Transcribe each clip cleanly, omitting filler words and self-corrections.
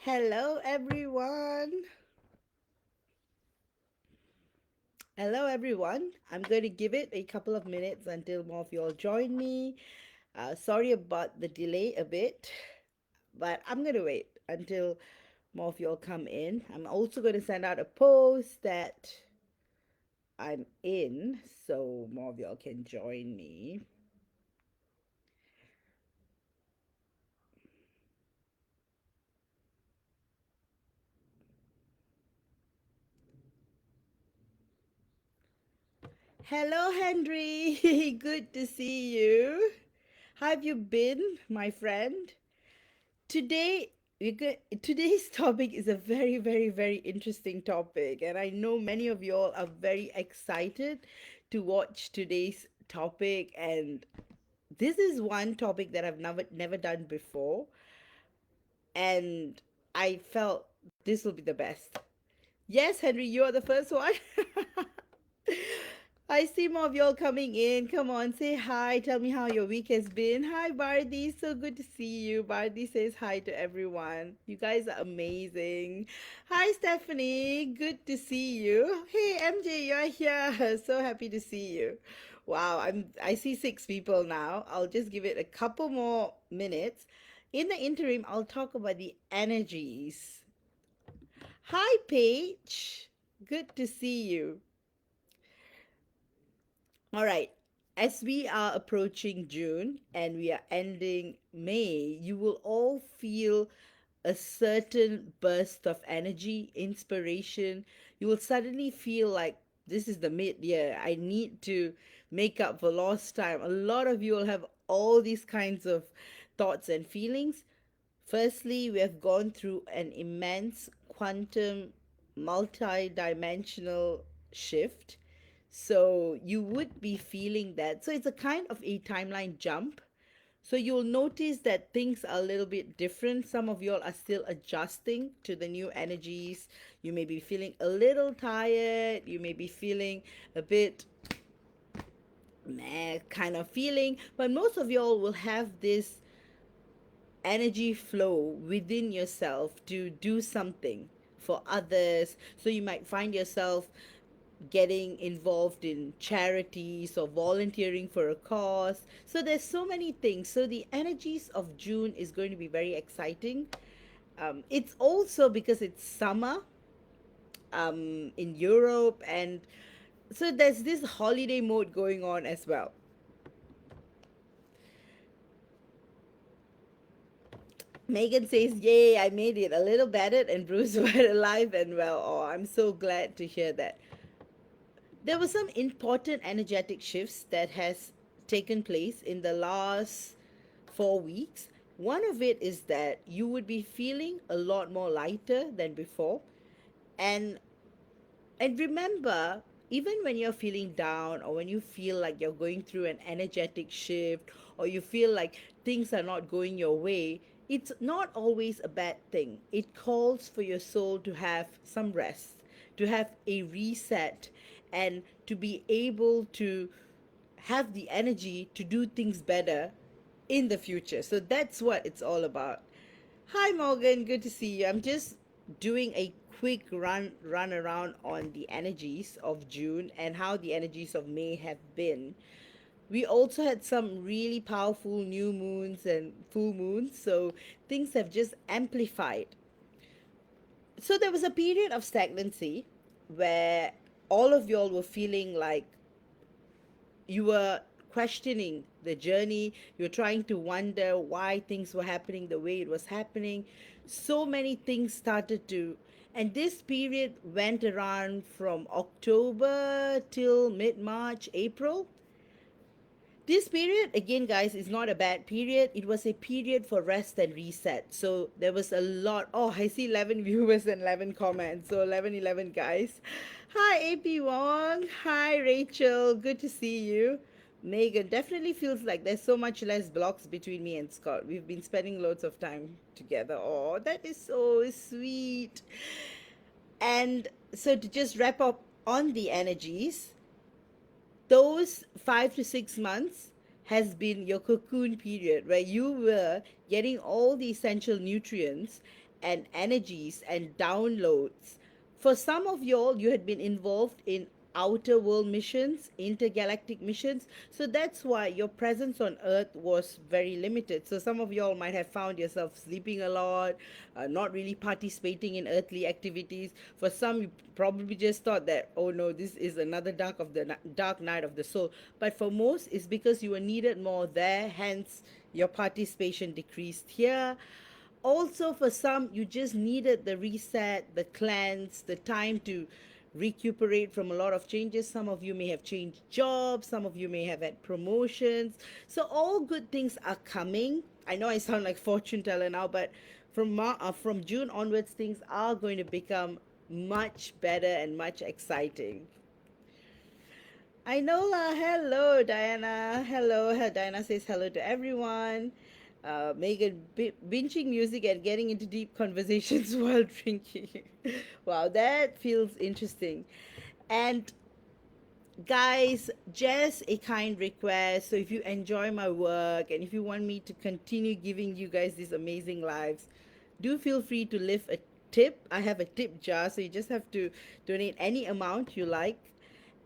Hello, everyone. Hello, everyone. I'm going to give it a couple of minutes until more of you all join me. Sorry about the delay a bit, but I'm going to wait until more of you all come in. I'm also going to send out a post that I'm in so more of you all can join me. Hello, Henry. Good to see you. How have you been, my friend? Today, today's topic is a very, very, very interesting topic, and I know many of you all are very excited to watch today's topic. And this is one topic that I've never done before, and I felt this will be the best. Yes, Henry, you are the first one. I see more of y'all coming in. Come on, say hi. Tell me how your week has been. Hi, Bharti. So good to see you. Bharti says hi to everyone. You guys are amazing. Hi, Stephanie. Good to see you. Hey, MJ, you're here. So happy to see you. Wow, I see six people now. I'll just give it a couple more minutes. In the interim, I'll talk about the energies. Hi, Paige. Good to see you. All right. As we are approaching June and we are ending May, you will all feel a certain burst of energy, inspiration. You will suddenly feel like this is the mid year. I need to make up for lost time. A lot of you will have all these kinds of thoughts and feelings. Firstly, we have gone through an immense quantum, multi dimensional shift. So you would be feeling that. So it's a kind of a timeline jump. So you'll notice that things are a little bit different. Some of you all are still adjusting to the new energies. You may be feeling a little tired. You may be feeling a bit meh kind of feeling. But most of you all will have this energy flow within yourself to do something for others. So you might find yourself getting involved in charities or volunteering for a cause. So there's so many things. So the energies of June is going to be very exciting. It's also because it's summer in Europe, and so there's this holiday mode going on as well. Megan says, "Yay, I made it a little battered and bruised, but alive and well." Oh, I'm so glad to hear that. There were some important energetic shifts that has taken place in the last 4 weeks. One of it is that you would be feeling a lot more lighter than before. And and remember, even when you're feeling down or when you feel like you're going through an energetic shift or you feel like things are not going your way, it's not always a bad thing. It calls for your soul to have some rest, to have a reset, and to be able to have the energy to do things better in the future. So that's what it's all about. Hi Morgan, good to see you. I'm just doing a quick run around on the energies of June and how the energies of May have been. We also had some really powerful new moons and full moons, so things have just amplified. So there was a period of stagnancy where all of y'all were feeling like you were questioning the journey. You're trying to wonder why things were happening the way it was happening. So many things started to, and this period went around from October till mid March, April. This period, again, guys, is not a bad period. It was a period for rest and reset. So there was a lot. Oh, I see 11 viewers and 11 comments. So 11, guys. Hi, AP Wong. Hi, Rachel. Good to see you. Megan, definitely feels like there's so much less blocks between me and Scott. We've been spending loads of time together. Oh, that is so sweet. And so to just wrap up on the energies, those 5 to 6 months has been your cocoon period where you were getting all the essential nutrients and energies and downloads. For some of y'all, you had been involved in outer world missions, intergalactic missions. So that's why your presence on Earth was very limited. So some of y'all might have found yourself sleeping a lot, not really participating in earthly activities. For some, you probably just thought that, oh no, this is another dark night of the soul. But for most, it's because you were needed more there. Hence, your participation decreased here. Also, for some, you just needed the reset, the cleanse, the time to recuperate from a lot of changes. Some of you may have changed jobs, some of you may have had promotions. So all good things are coming. I know I sound like fortune teller now, but from June onwards, things are going to become much better and much exciting. I know lah. Hello, Diana. Hello. Diana says hello to everyone. Megan, binging music and getting into deep conversations while drinking. Wow, that feels interesting. And guys, just a kind request. So if you enjoy my work and if you want me to continue giving you guys these amazing lives, do feel free to leave a tip. I have a tip jar, so you just have to donate any amount you like,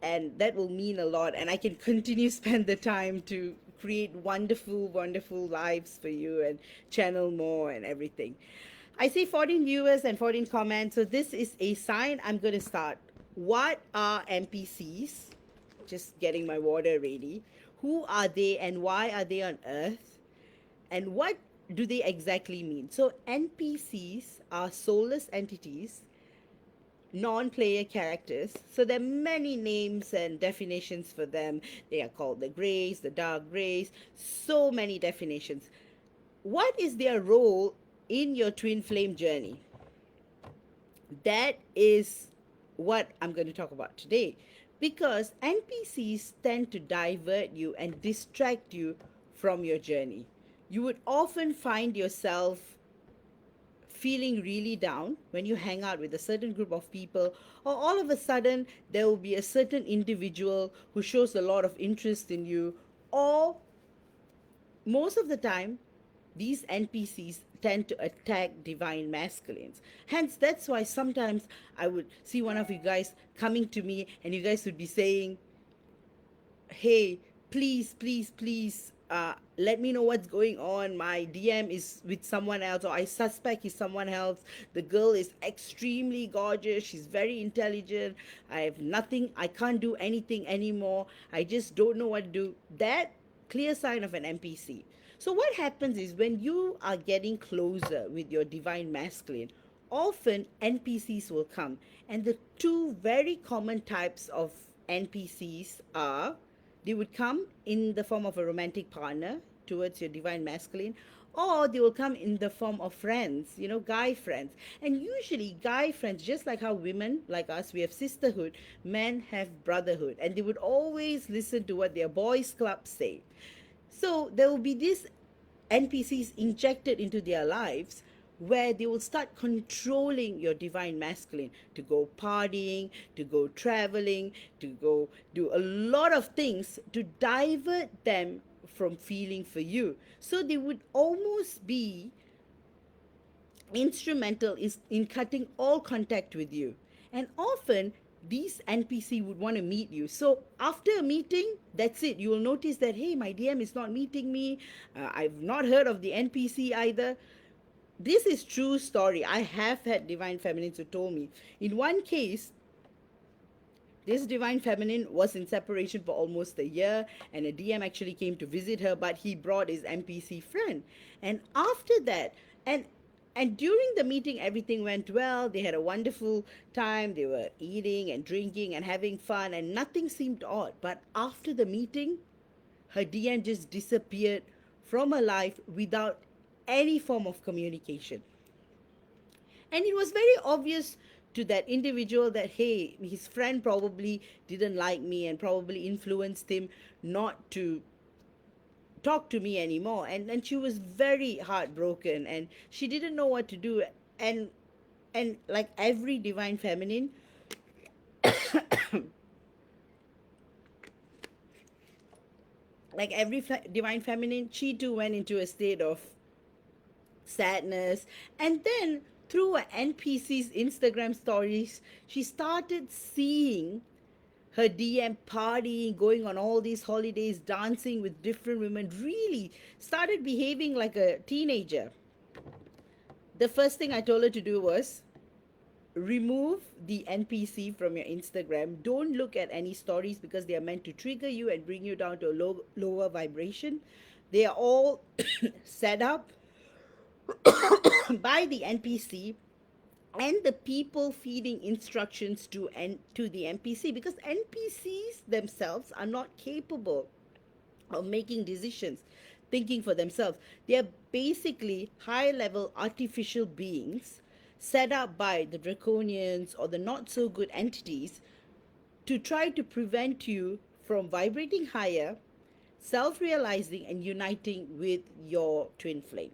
and that will mean a lot, and I can continue spend the time to create wonderful lives for you and channel more and everything. I see 14 viewers and 14 comments, so this is a sign I'm going to start. What are NPCs? Just getting my water ready. Who are they and why are they on Earth? And what do they exactly mean? So NPCs are soulless entities, non-player characters. So there are many names and definitions for them. They are called the Greys, the Dark Greys, so many definitions. What is their role in your twin flame journey? That is what I'm going to talk about today, because NPCs tend to divert you and distract you from your journey. You would often find yourself feeling really down when you hang out with a certain group of people, or all of a sudden there will be a certain individual who shows a lot of interest in you, or most of the time these NPCs tend to attack divine masculines. Hence, that's why sometimes I would see one of you guys coming to me and you guys would be saying, hey, please, let me know what's going on. My DM is with someone else, or I suspect he's someone else. The girl is extremely gorgeous. She's very intelligent. I have nothing. I can't do anything anymore. I just don't know what to do. That clear sign of an NPC. So what happens is when you are getting closer with your divine masculine, often NPCs will come. And the two very common types of NPCs are, they would come in the form of a romantic partner towards your divine masculine, or they will come in the form of friends, guy friends. And usually guy friends, just like how women like us, we have sisterhood, men have brotherhood, and they would always listen to what their boys clubs say. So there will be these NPCs injected into their lives where they will start controlling your divine masculine to go partying, to go traveling, to go do a lot of things to divert them from feeling for you. So they would almost be instrumental in cutting all contact with you. And often these NPC would want to meet you. So after a meeting, that's it. You will notice that, hey, my DM is not meeting me. I've not heard of the NPC either. This is true story. I have had divine feminines who told me. In one case, this divine feminine was in separation for almost a year, and a DM actually came to visit her, but he brought his NPC friend. And after that, and during the meeting, everything went well. They had a wonderful time. They were eating and drinking and having fun, and nothing seemed odd. But after the meeting, her DM just disappeared from her life without any form of communication. And it was very obvious to that individual that, hey, his friend probably didn't like me and probably influenced him not to talk to me anymore. And she was very heartbroken and she didn't know what to do. And like every divine feminine, divine feminine, she too went into a state of sadness. And then through an NPC's Instagram stories, she started seeing her DM partying, going on all these holidays, dancing with different women, really started behaving like a teenager. The first thing I told her to do was remove the NPC from your Instagram. Don't look at any stories because they are meant to trigger you and bring you down to a lower vibration. They are all set up by the NPC and the people feeding instructions to the NPC, because NPCs themselves are not capable of making decisions, thinking for themselves. They are basically high level artificial beings set up by the draconians or the not so good entities to try to prevent you from vibrating higher, self realizing, and uniting with your twin flame.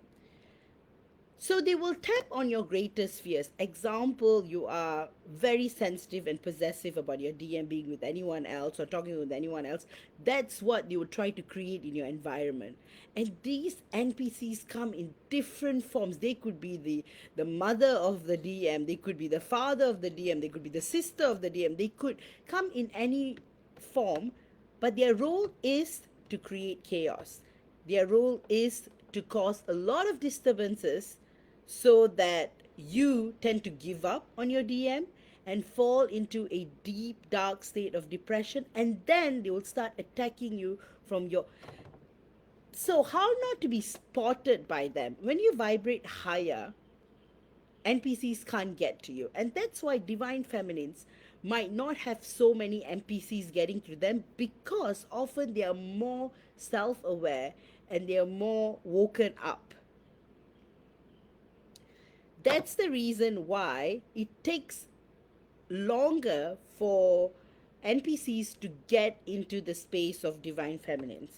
So they will tap on your greatest fears. Example, you are very sensitive and possessive about your DM being with anyone else or talking with anyone else. That's what they will try to create in your environment. And these NPCs come in different forms. They could be the mother of the DM, they could be the father of the DM, they could be the sister of the DM, they could come in any form, but their role is to create chaos. Their role is to cause a lot of disturbances so that you tend to give up on your DM and fall into a deep, dark state of depression, and then they will start attacking you from your. So, how not to be spotted by them? When you vibrate higher, NPCs can't get to you, and that's why divine feminines might not have so many NPCs getting to them, because often they are more self aware and they are more woken up. That's the reason why it takes longer for NPCs to get into the space of divine feminines.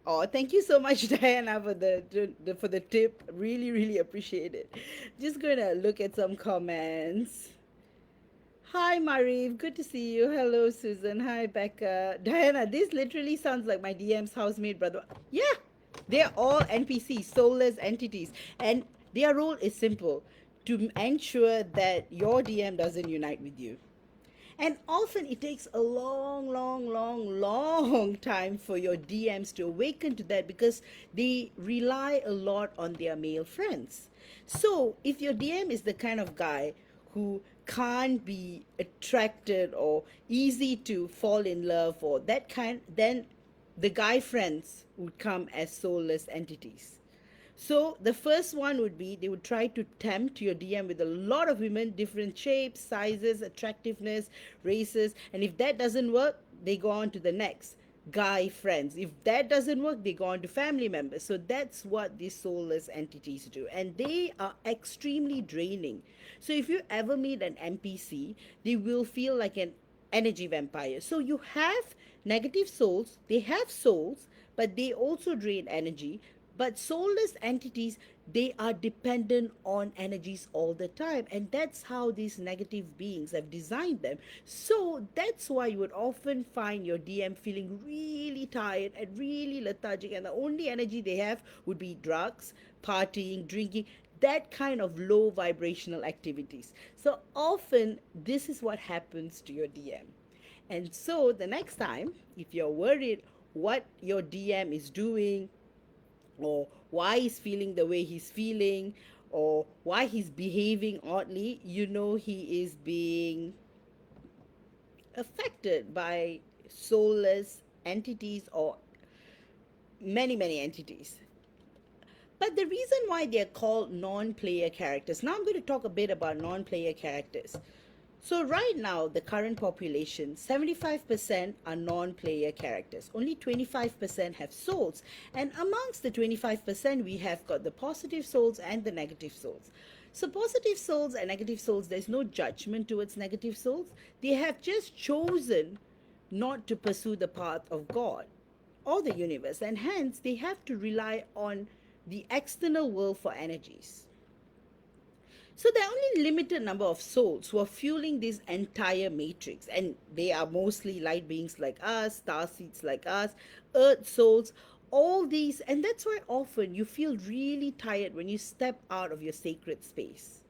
Oh, thank you so much, Diana, for the tip. Really, really appreciate it. Just gonna look at some comments. Hi, Mariv. Good to see you. Hello, Susan. Hi, Becca. Diana, this literally sounds like my DM's housemate brother. Yeah, they're all NPCs, soulless entities. And their role is simple: to ensure that your DM doesn't unite with you. And often it takes a long time for your DMs to awaken to that, because they rely a lot on their male friends. So if your DM is the kind of guy who can't be attracted or easy to fall in love or that kind, then the guy friends would come as soulless entities. So the first one would be they would try to tempt your DM with a lot of women, different shapes, sizes, attractiveness, races. And if that doesn't work, they go on to the next guy friends. If that doesn't work, they go on to family members. So that's what these soulless entities do. And they are extremely draining. So if you ever meet an NPC, they will feel like an energy vampire. So you have negative souls, they have souls, but they also drain energy. But soulless entities, they are dependent on energies all the time. And that's how these negative beings have designed them. So that's why you would often find your DM feeling really tired and really lethargic. And the only energy they have would be drugs, partying, drinking, that kind of low vibrational activities. So often, this is what happens to your DM. And so the next time, if you're worried what your DM is doing, or why he's feeling the way he's feeling, or why he's behaving oddly, you know he is being affected by soulless entities or many entities. But the reason why they're called non-player characters, now I'm going to talk a bit about non-player characters. So right now, the current population, 75% are non-player characters. Only 25% have souls. And amongst the 25%, we have got the positive souls and the negative souls. So positive souls and negative souls, there's no judgment towards negative souls. They have just chosen not to pursue the path of God or the universe. And hence, they have to rely on the external world for energies. So there are only limited number of souls who are fueling this entire matrix, and they are mostly light beings like us, star seeds like us, earth souls, all these, and that's why often you feel really tired when you step out of your sacred space.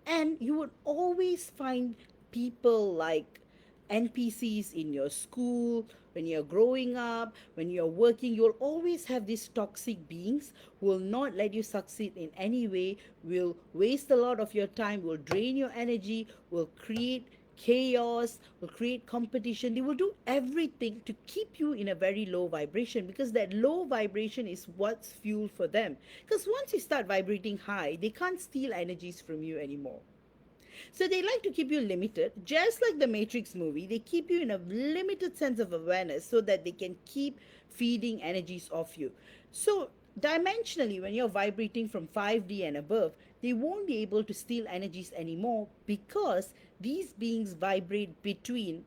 And you would always find people like NPCs in your school, when you're growing up, when you're working, you'll always have these toxic beings who will not let you succeed in any way, will waste a lot of your time, will drain your energy, will create chaos, will create competition. They will do everything to keep you in a very low vibration, because that low vibration is what's fuel for them. Because once you start vibrating high, they can't steal energies from you anymore. So they like to keep you limited, just like the Matrix movie. They keep you in a limited sense of awareness so that they can keep feeding energies off you. So dimensionally, when you're vibrating from 5D and above, they won't be able to steal energies anymore, because these beings vibrate between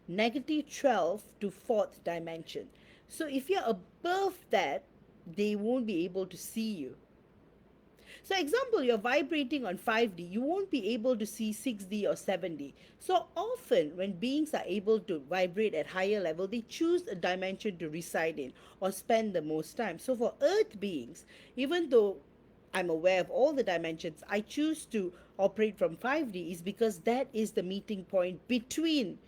negative 12 to fourth dimension. So if you're above that, they won't be able to see you. So example, you're vibrating on 5D, you won't be able to see 6D or 7D. So often when beings are able to vibrate at higher level, they choose a dimension to reside in or spend the most time. So for earth beings, even though I'm aware of all the dimensions, I choose to operate from 5D is because that is the meeting point between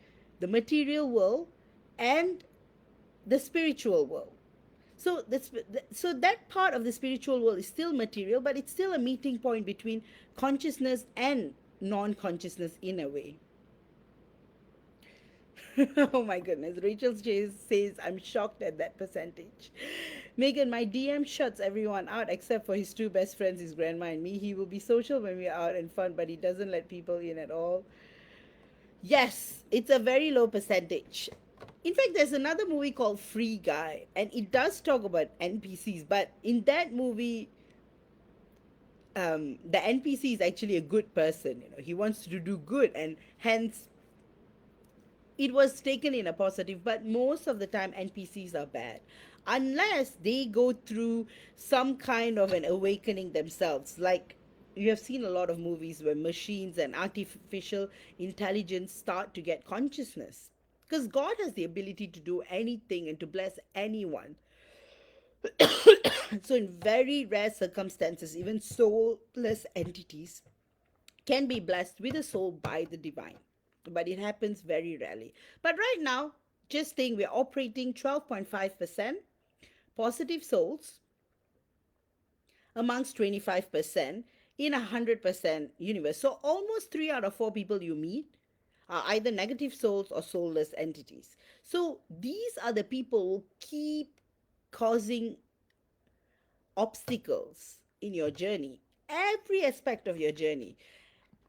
the material world and the spiritual world. So that part of the spiritual world is still material, but it's still a meeting point between consciousness and non-consciousness in a way. Oh my goodness. Rachel says, I'm shocked at that percentage. Megan, my DM shuts everyone out except for his two best friends, his grandma and me. He will be social when we're out and fun, but he doesn't let people in at all. Yes, it's a very low percentage. In fact, there's another movie called Free Guy, and it does talk about NPCs, but in that movie, the NPC is actually a good person. He wants to do good, and hence it was taken in a positive. But most of the time, NPCs are bad, unless they go through some kind of an awakening themselves. Like you have seen a lot of movies where machines and artificial intelligence start to get consciousness, because God has the ability to do anything and to bless anyone. So in very rare circumstances, even soulless entities can be blessed with a soul by the divine, but it happens very rarely. But right now, just think, we're operating 12.5% positive souls amongst 25% in 100% universe. So almost 3 out of 4 people you meet are either negative souls or soulless entities. So these are the people who keep causing obstacles in your journey, every aspect of your journey.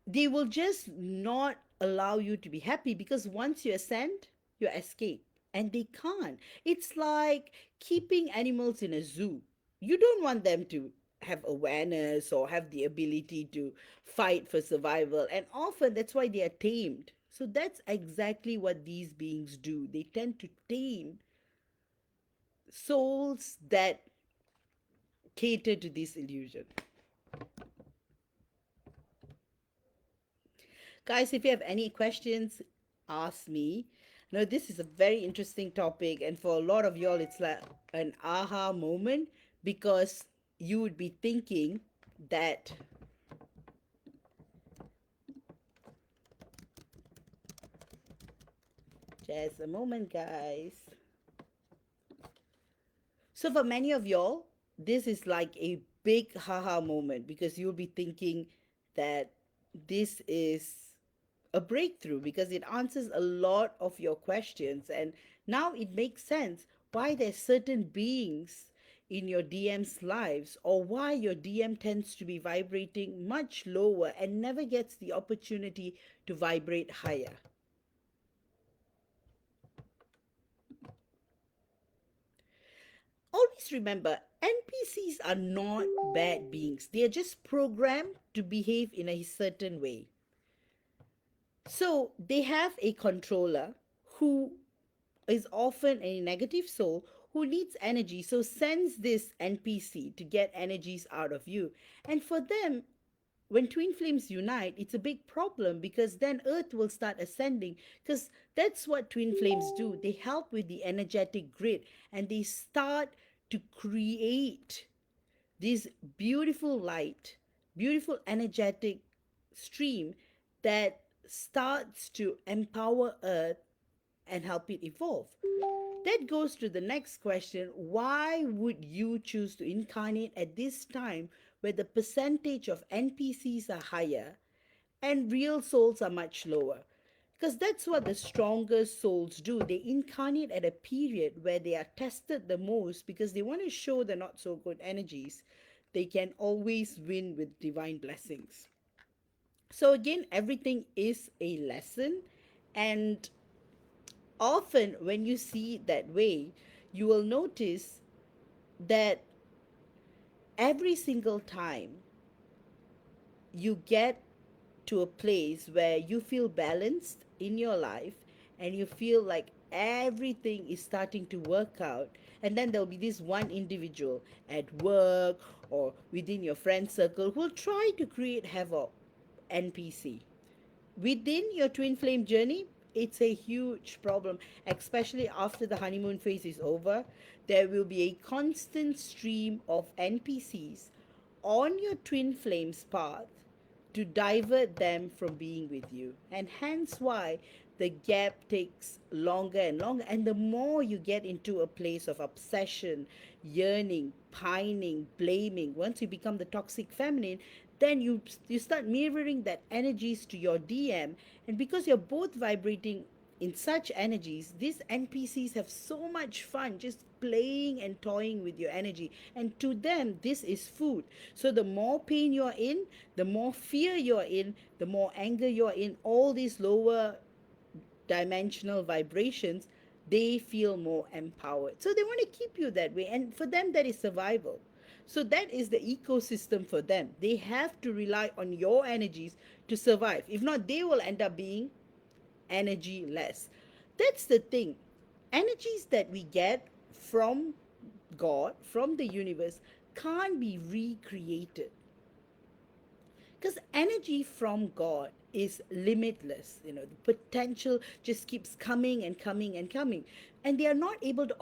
They will just not allow you to be happy, because once you ascend, you escape. And they can't. It's like keeping animals in a zoo. You don't want them to have awareness or have the ability to fight for survival. And often that's why they are tamed. So that's exactly what these beings do. They tend to tame souls that cater to this illusion. Guys, if you have any questions, ask me. Now, this is a very interesting topic, and for a lot of y'all, it's like an aha moment, because you would be thinking that just a moment, guys. So, for many of y'all, this is like a big haha moment, because you'll be thinking that this is a breakthrough, because it answers a lot of your questions, and now it makes sense why there's certain beings in your DM's lives, or why your DM tends to be vibrating much lower and never gets the opportunity to vibrate higher. Always remember, NPCs are not bad beings. They are just programmed to behave in a certain way. So they have a controller who is often a negative soul who needs energy, so sends this NPC to get energies out of you. And for them, when twin flames unite, it's a big problem, because then Earth will start ascending, because that's what twin flames do. They help with the energetic grid, and they start to create this beautiful light, beautiful energetic stream that starts to empower Earth and help it evolve. That goes to the next question: why would you choose to incarnate at this time where the percentage of NPCs are higher and real souls are much lower? Because that's what the strongest souls do. They incarnate at a period where they are tested the most because they want to show the not so good energies. They can always win with divine blessings. So, again, everything is a lesson. And often, when you see it that way, you will notice that every single time you get to a place where you feel balanced in your life and you feel like everything is starting to work out, and then there'll be this one individual at work or within your friend circle who will try to create havoc. NPC within your twin flame journey, it's a huge problem, especially after the honeymoon phase is over. There will be a constant stream of NPCs on your twin flames path to divert them from being with you. And hence why the gap takes longer and longer. And the more you get into a place of obsession, yearning, pining, blaming, once you become the toxic feminine, then you start mirroring that energies to your DM. And because you're both vibrating in such energies, these NPCs have so much fun just playing and toying with your energy. And to them, this is food. So the more pain you're in, the more fear you're in, the more anger you're in, all these lower dimensional vibrations, they feel more empowered. So they want to keep you that way. And for them, that is survival. So that is the ecosystem for them. They have to rely on your energies to survive. If not, they will end up being energy less. That's the thing. Energies that we get from God, from the universe, can't be recreated. Because energy from God is limitless. The potential just keeps coming and coming and coming. And they are not able to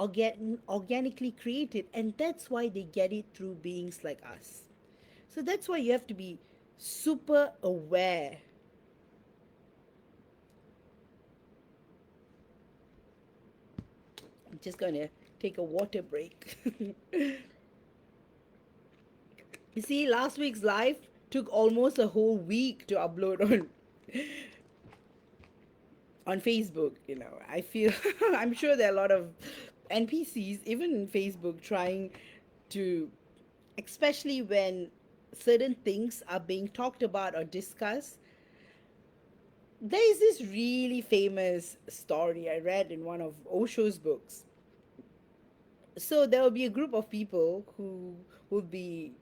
organically create it. And that's why they get it through beings like us. So that's why you have to be super aware. I'm just going to take a water break. You see, last week's live took almost a whole week to upload on Facebook. I feel I'm sure there are a lot of NPCs, even in Facebook, trying to, especially when certain things are being talked about or discussed. There is this really famous story I read in one of Osho's books. So there will be a group of people who will be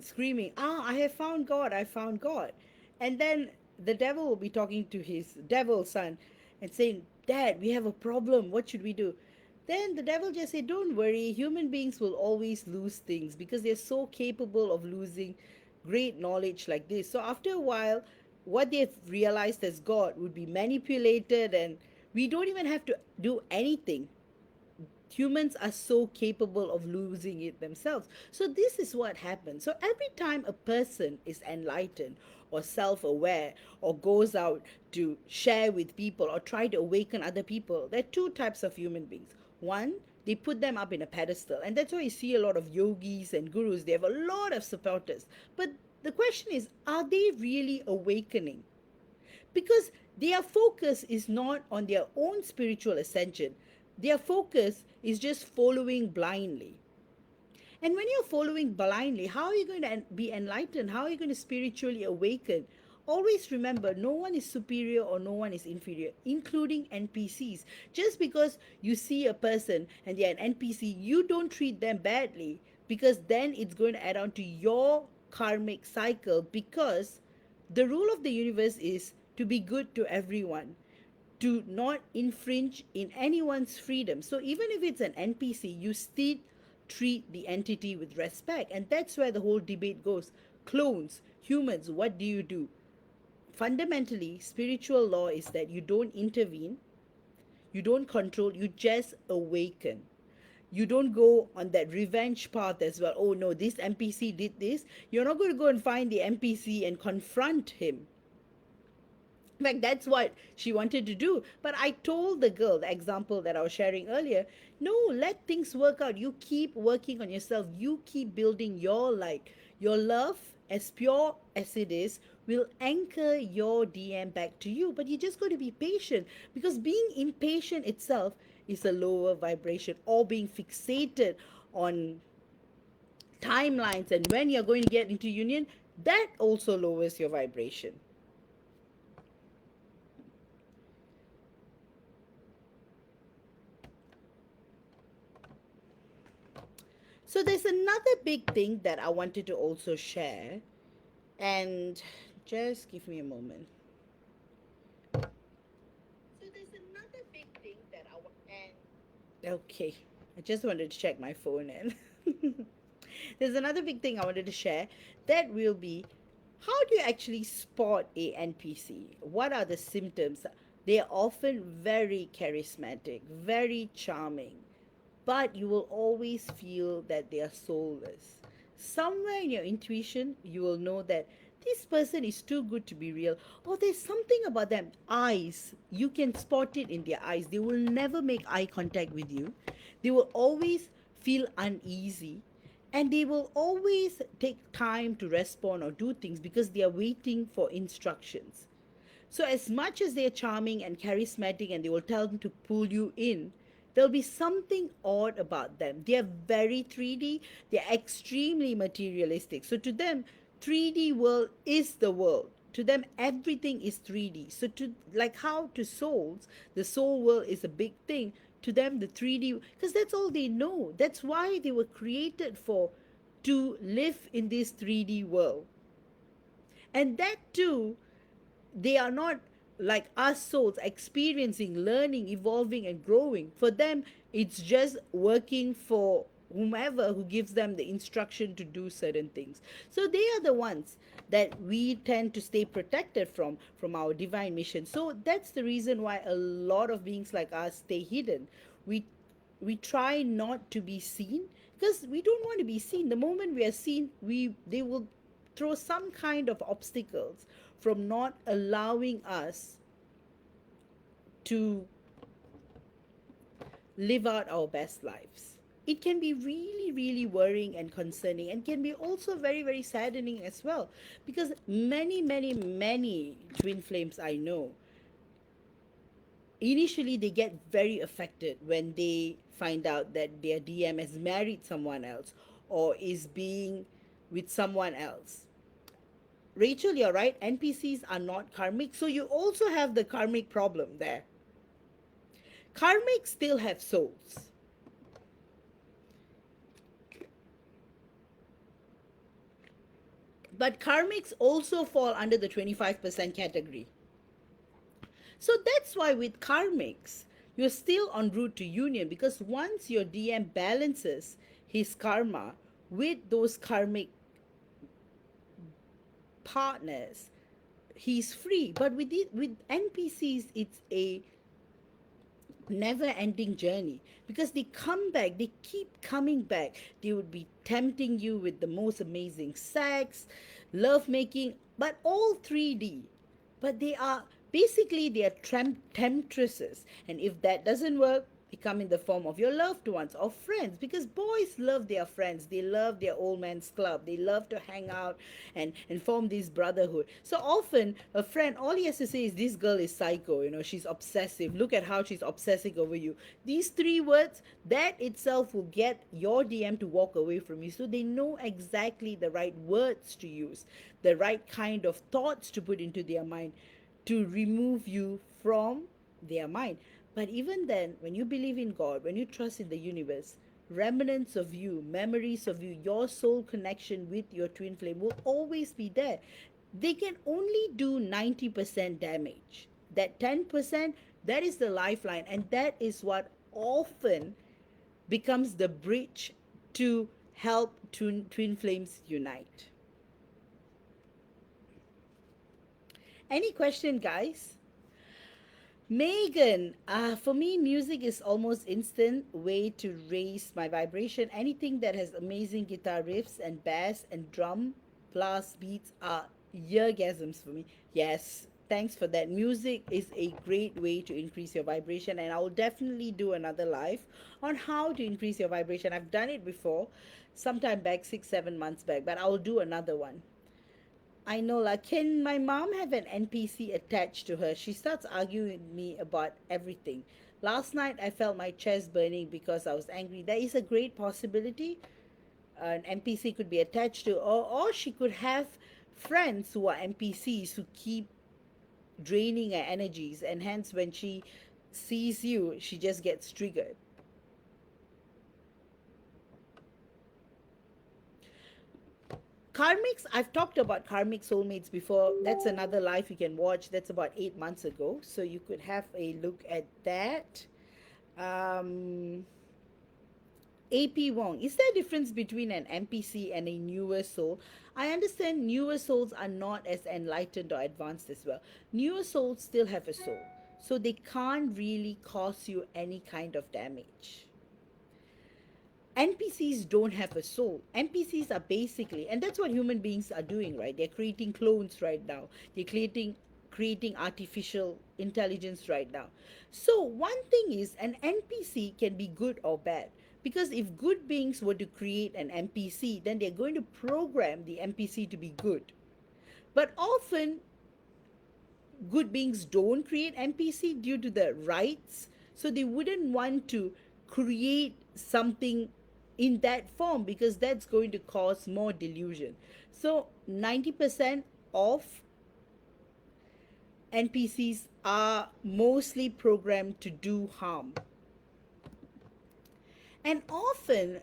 screaming, I have found God, I found God. And then the devil will be talking to his devil son and saying, Dad, we have a problem. What should we do? Then the devil just said, don't worry, human beings will always lose things because they're so capable of losing great knowledge like this. So after a while, what they've realized as God would be manipulated, and we don't even have to do anything. Humans are so capable of losing it themselves. So this is what happens. So every time a person is enlightened or self-aware or goes out to share with people or try to awaken other people, there are two types of human beings. One, they put them up in a pedestal, and that's why you see a lot of yogis and gurus. They have a lot of supporters. But the question is, are they really awakening? Because their focus is not on their own spiritual ascension. Their focus is just following blindly. And when you're following blindly, how are you going to be enlightened? How are you going to spiritually awaken? Always remember, no one is superior or no one is inferior, including NPCs. Just because you see a person and they're an NPC, you don't treat them badly, because then it's going to add on to your karmic cycle, because the rule of the universe is to be good to everyone, to not infringe in anyone's freedom. So even if it's an NPC, you still treat the entity with respect. And that's where the whole debate goes. Clones, humans, what do you do? Fundamentally, spiritual law is that you don't intervene, you don't control, you just awaken. you don't go on that revenge path as well. Oh no, this NPC did this. You're not going to go and find the NPC and confront him. In fact, that's what she wanted to do. But I told the girl, the example that I was sharing earlier, no, let things work out. You keep working on yourself. You keep building your light. Your love, as pure as it is, will anchor your DM back to you. But you just got to be patient, because being impatient itself is a lower vibration, or being fixated on timelines and when you're going to get into union, that also lowers your vibration. So there's another big thing that I wanted to also share, and just give me a moment. So there's another big thing that I want, and okay, I just wanted to check my phone and there's another big thing I wanted to share, that will be, how do you actually spot a NPC? What are the symptoms? They are often very charismatic, very charming, but you will always feel that they are soulless. Somewhere in your intuition, you will know that this person is too good to be real, or there's something about them. Eyes, you can spot it in their eyes. They will never make eye contact with you. They will always feel uneasy, and they will always take time to respond or do things because they are waiting for instructions. So, as much as they're charming and charismatic and they will tell them to pull you in, there'll be something odd about them. They're very 3D, they're extremely materialistic. So, to them, 3D world is the world. To them, everything is 3D. So, to like how to souls, the soul world is a big thing. To them, the 3D, because that's all they know. That's why they were created for, to live in this 3D world. And that too, they are not like us souls experiencing, learning, evolving, and growing. For them, it's just working for whomever who gives them the instruction to do certain things. So they are the ones that we tend to stay protected from our divine mission. So that's the reason why a lot of beings like us stay hidden. We we try not to be seen, because we don't want to be seen. The moment we are seen, we they will throw some kind of obstacles from not allowing us to live out our best lives. It can be really, really worrying and concerning, and can be also very, very saddening as well, because many, many, many twin flames I know, initially they get very affected when they find out that their DM has married someone else or is being with someone else. Rachel, you're right, NPCs are not karmic, so you also have the karmic problem there. Karmics still have souls, but karmics also fall under the 25% category. So that's why with karmics, you're still en route to union, because once your DM balances his karma with those karmic partners, he's free. But with NPCs, it's a never ending journey, because they come back, they keep coming back. They would be tempting you with the most amazing sex, love making, but all 3D. But they are basically, they are temptresses, and if that doesn't work, they come in the form of your loved ones or friends, because boys love their friends, they love their old man's club, they love to hang out and form this brotherhood. So often a friend, all he has to say is, this girl is psycho, she's obsessive, look at how she's obsessing over you. These three words, that itself will get your DM to walk away from you. So they know exactly the right words to use, the right kind of thoughts to put into their mind to remove you from their mind. But even then, when you believe in God, when you trust in the universe, remnants of you, memories of you, your soul connection with your twin flame will always be there. They can only do 90% damage. That 10%, that is the lifeline, and that is what often becomes the bridge to help twin flames unite. Any question, guys? Megan, for me, music is almost instant way to raise my vibration. Anything that has amazing guitar riffs and bass and drum plus beats are eargasms for me. Yes, thanks for that. Music is a great way to increase your vibration, and I will definitely do another live on how to increase your vibration. I've done it before, sometime back, 6, 7 months back, but I will do another one. I know, like, can my mom have an NPC attached to her? She starts arguing with me about everything. Last night, I felt my chest burning because I was angry. There is a great possibility an NPC could be attached to, or she could have friends who are NPCs who keep draining her energies, and hence, when she sees you, she just gets triggered. Karmics, I've talked about karmic soulmates before. That's another live you can watch. That's about 8 months ago. So you could have a look at that. Um, AP Wong, is there a difference between an NPC and a newer soul? I understand newer souls are not as enlightened or advanced as well. Newer souls still have a soul. So they can't really cause you any kind of damage. NPCs don't have a soul. NPCs are basically, and that's what human beings are doing, right? They're creating clones right now. They're creating artificial intelligence right now. So one thing is, an NPC can be good or bad. Because if good beings were to create an NPC, then they're going to program the NPC to be good. But often, good beings don't create NPC due to the rights, so they wouldn't want to create something in that form because that's going to cause more delusion. So 90% of NPCs are mostly programmed to do harm. And often,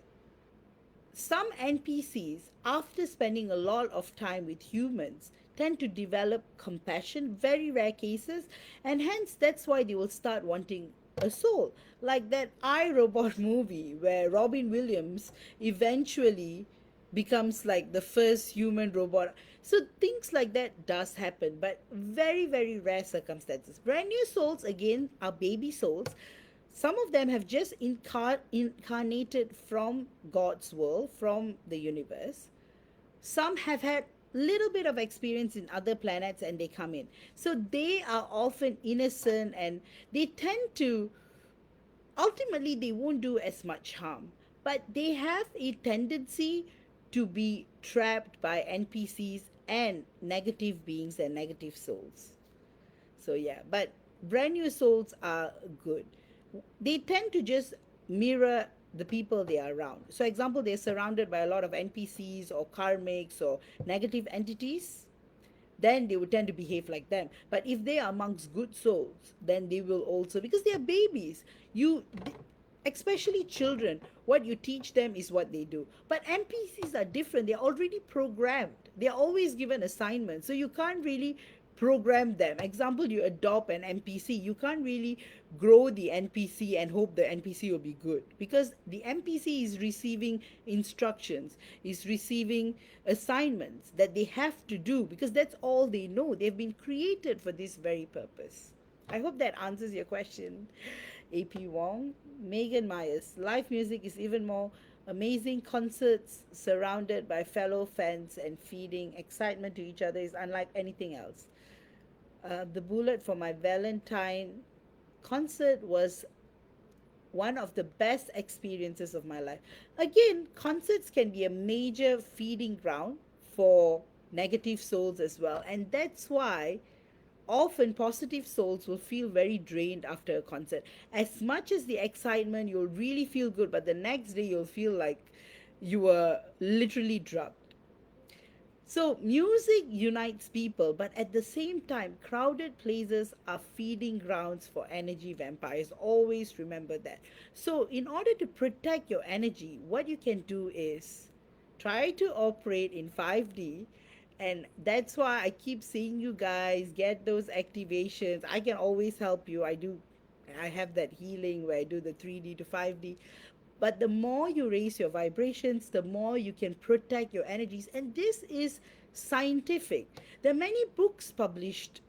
some NPCs, after spending a lot of time with humans, tend to develop compassion, very rare cases, and hence that's why they will start wanting a soul. Like that I Robot movie where Robin Williams eventually becomes like the first human robot. So things like that does happen, but very, very rare circumstances. Brand new souls again are baby souls. Some of them have just incarnated from God's world, from the universe. Some have had little bit of experience in other planets and they come in. So they are often innocent and they tend to, ultimately, they won't do as much harm. But they have a tendency to be trapped by NPCs and negative beings and negative souls. So yeah, but brand new souls are good. They tend to just mirror the people they are around. So example, they're surrounded by a lot of NPCs or karmics or negative entities, then they would tend to behave like them. But if they are amongst good souls, then they will also, because they are babies, especially children, what you teach them is what they do. But NPCs are different. They're already programmed. They're always given assignments. So you can't really program them. Example, you adopt an NPC. You can't really grow the NPC and hope the NPC will be good, because the NPC is receiving instructions, is receiving assignments that they have to do because that's all they know. They've been created for this very purpose. I hope that answers your question. AP Wong. Megan Myers, live music is even more amazing. Concerts surrounded by fellow fans and feeding excitement to each other is unlike anything else. The bullet for my Valentine concert was one of the best experiences of my life. Again, concerts can be a major feeding ground for negative souls as well, and that's why often positive souls will feel very drained after a concert. As much as the excitement, you'll really feel good, but the next day you'll feel like you were literally drugged. So music unites people, but at the same time, crowded places are feeding grounds for energy vampires. Always remember that. So in order to protect your energy, what you can do is try to operate in 5D, and that's why I keep saying, you guys get those activations. I can always help you. I have that healing where I do the 3D to 5D. But the more you raise your vibrations, the more you can protect your energies. And this is scientific. There are many books published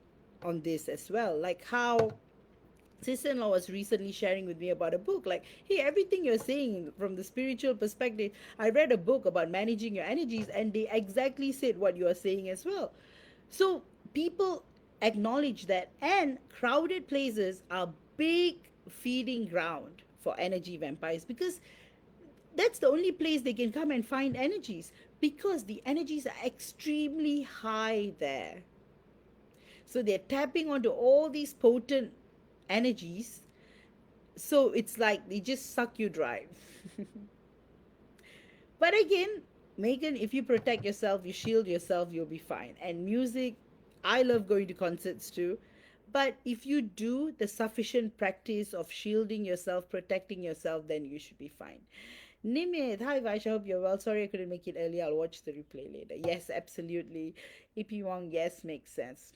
on this as well, like how sister-in-law was recently sharing with me about a book, like, hey, everything you're saying from the spiritual perspective, I read a book about managing your energies, and they exactly said what you are saying as well. So people acknowledge that, and crowded places are big feeding ground for energy vampires, because that's the only place they can come and find energies, because the energies are extremely high there. So they're tapping onto all these potent energies. So it's like they just suck you dry. But again, Megan, if you protect yourself, you shield yourself, you'll be fine. And music, I love going to concerts too. But if you do the sufficient practice of shielding yourself, protecting yourself, then you should be fine. Nimit, hi Vash, I hope you're well. Sorry I couldn't make it earlier. I'll watch the replay later. Yes, absolutely. EP Wong, yes, makes sense.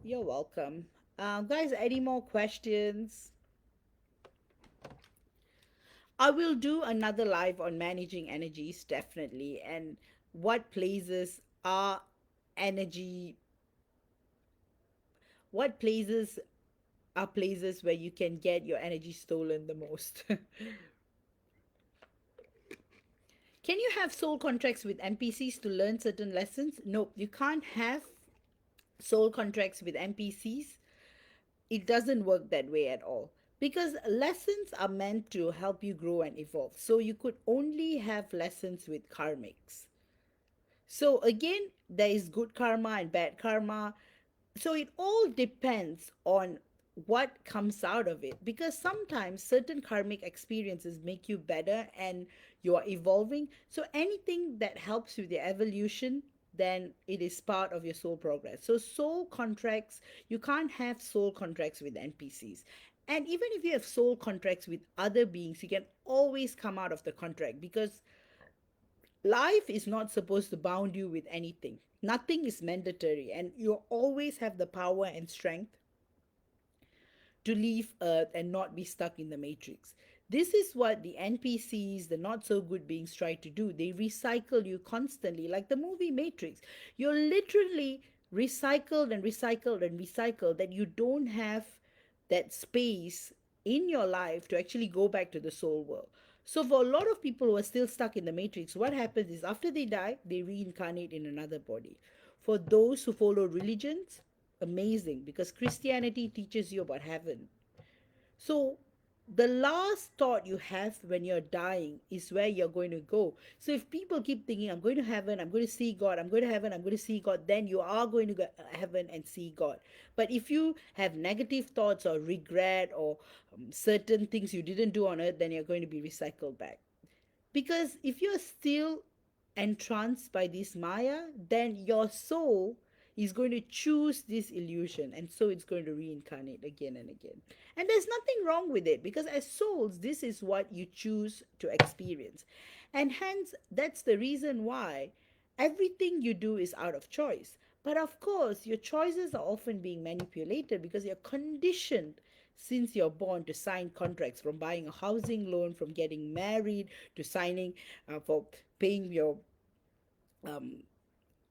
You're welcome. Guys, any more questions? I will do another live on managing energies, definitely, and what places are energy, what places are places where you can get your energy stolen the most. Can you have soul contracts with NPCs to learn certain lessons? Nope, you can't have soul contracts with NPCs. It doesn't work that way at all, because lessons are meant to help you grow and evolve. So you could only have lessons with karmics. So again, there is good karma and bad karma. So it all depends on what comes out of it, because sometimes certain karmic experiences make you better and you are evolving. So anything that helps with your evolution, then it is part of your soul progress. So soul contracts, you can't have soul contracts with NPCs. And even if you have soul contracts with other beings, you can always come out of the contract, because life is not supposed to bound you with anything. Nothing is mandatory, and you always have the power and strength to leave Earth and not be stuck in the matrix. This is what the NPCs, the not so good beings, try to do. They recycle you constantly, like the movie Matrix. You're literally recycled and recycled and recycled, that you don't have that space in your life to actually go back to the soul world. So, for a lot of people who are still stuck in the matrix, what happens is after they die, they reincarnate in another body. For those who follow religions, amazing, because Christianity teaches you about heaven. So the last thought you have when you're dying is where you're going to go. So if people keep thinking, I'm going to heaven, I'm going to see God, I'm going to heaven, I'm going to see God, then you are going to go heaven and see God. But if you have negative thoughts or regret or certain things you didn't do on earth, then you're going to be recycled back. Because if you're still entranced by this Maya, then your soul is going to choose this illusion, and so it's going to reincarnate again and again. And there's nothing wrong with it, because as souls, this is what you choose to experience. And hence, that's the reason why everything you do is out of choice. But of course, your choices are often being manipulated, because you're conditioned since you're born to sign contracts, from buying a housing loan, from getting married, to signing for paying your um,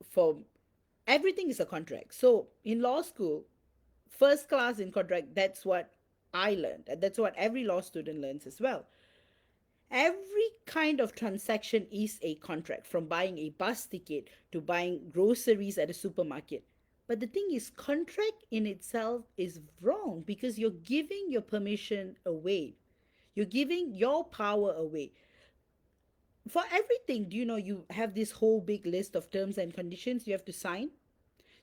for everything is a contract. So in law school, first class in contract, that's what I learned, and that's what every law student learns as well. Every kind of transaction is a contract, from buying a bus ticket to buying groceries at a supermarket. But the thing is, contract in itself is wrong, because you're giving your permission away. You're giving your power away. For everything, do you know you have this whole big list of terms and conditions you have to sign?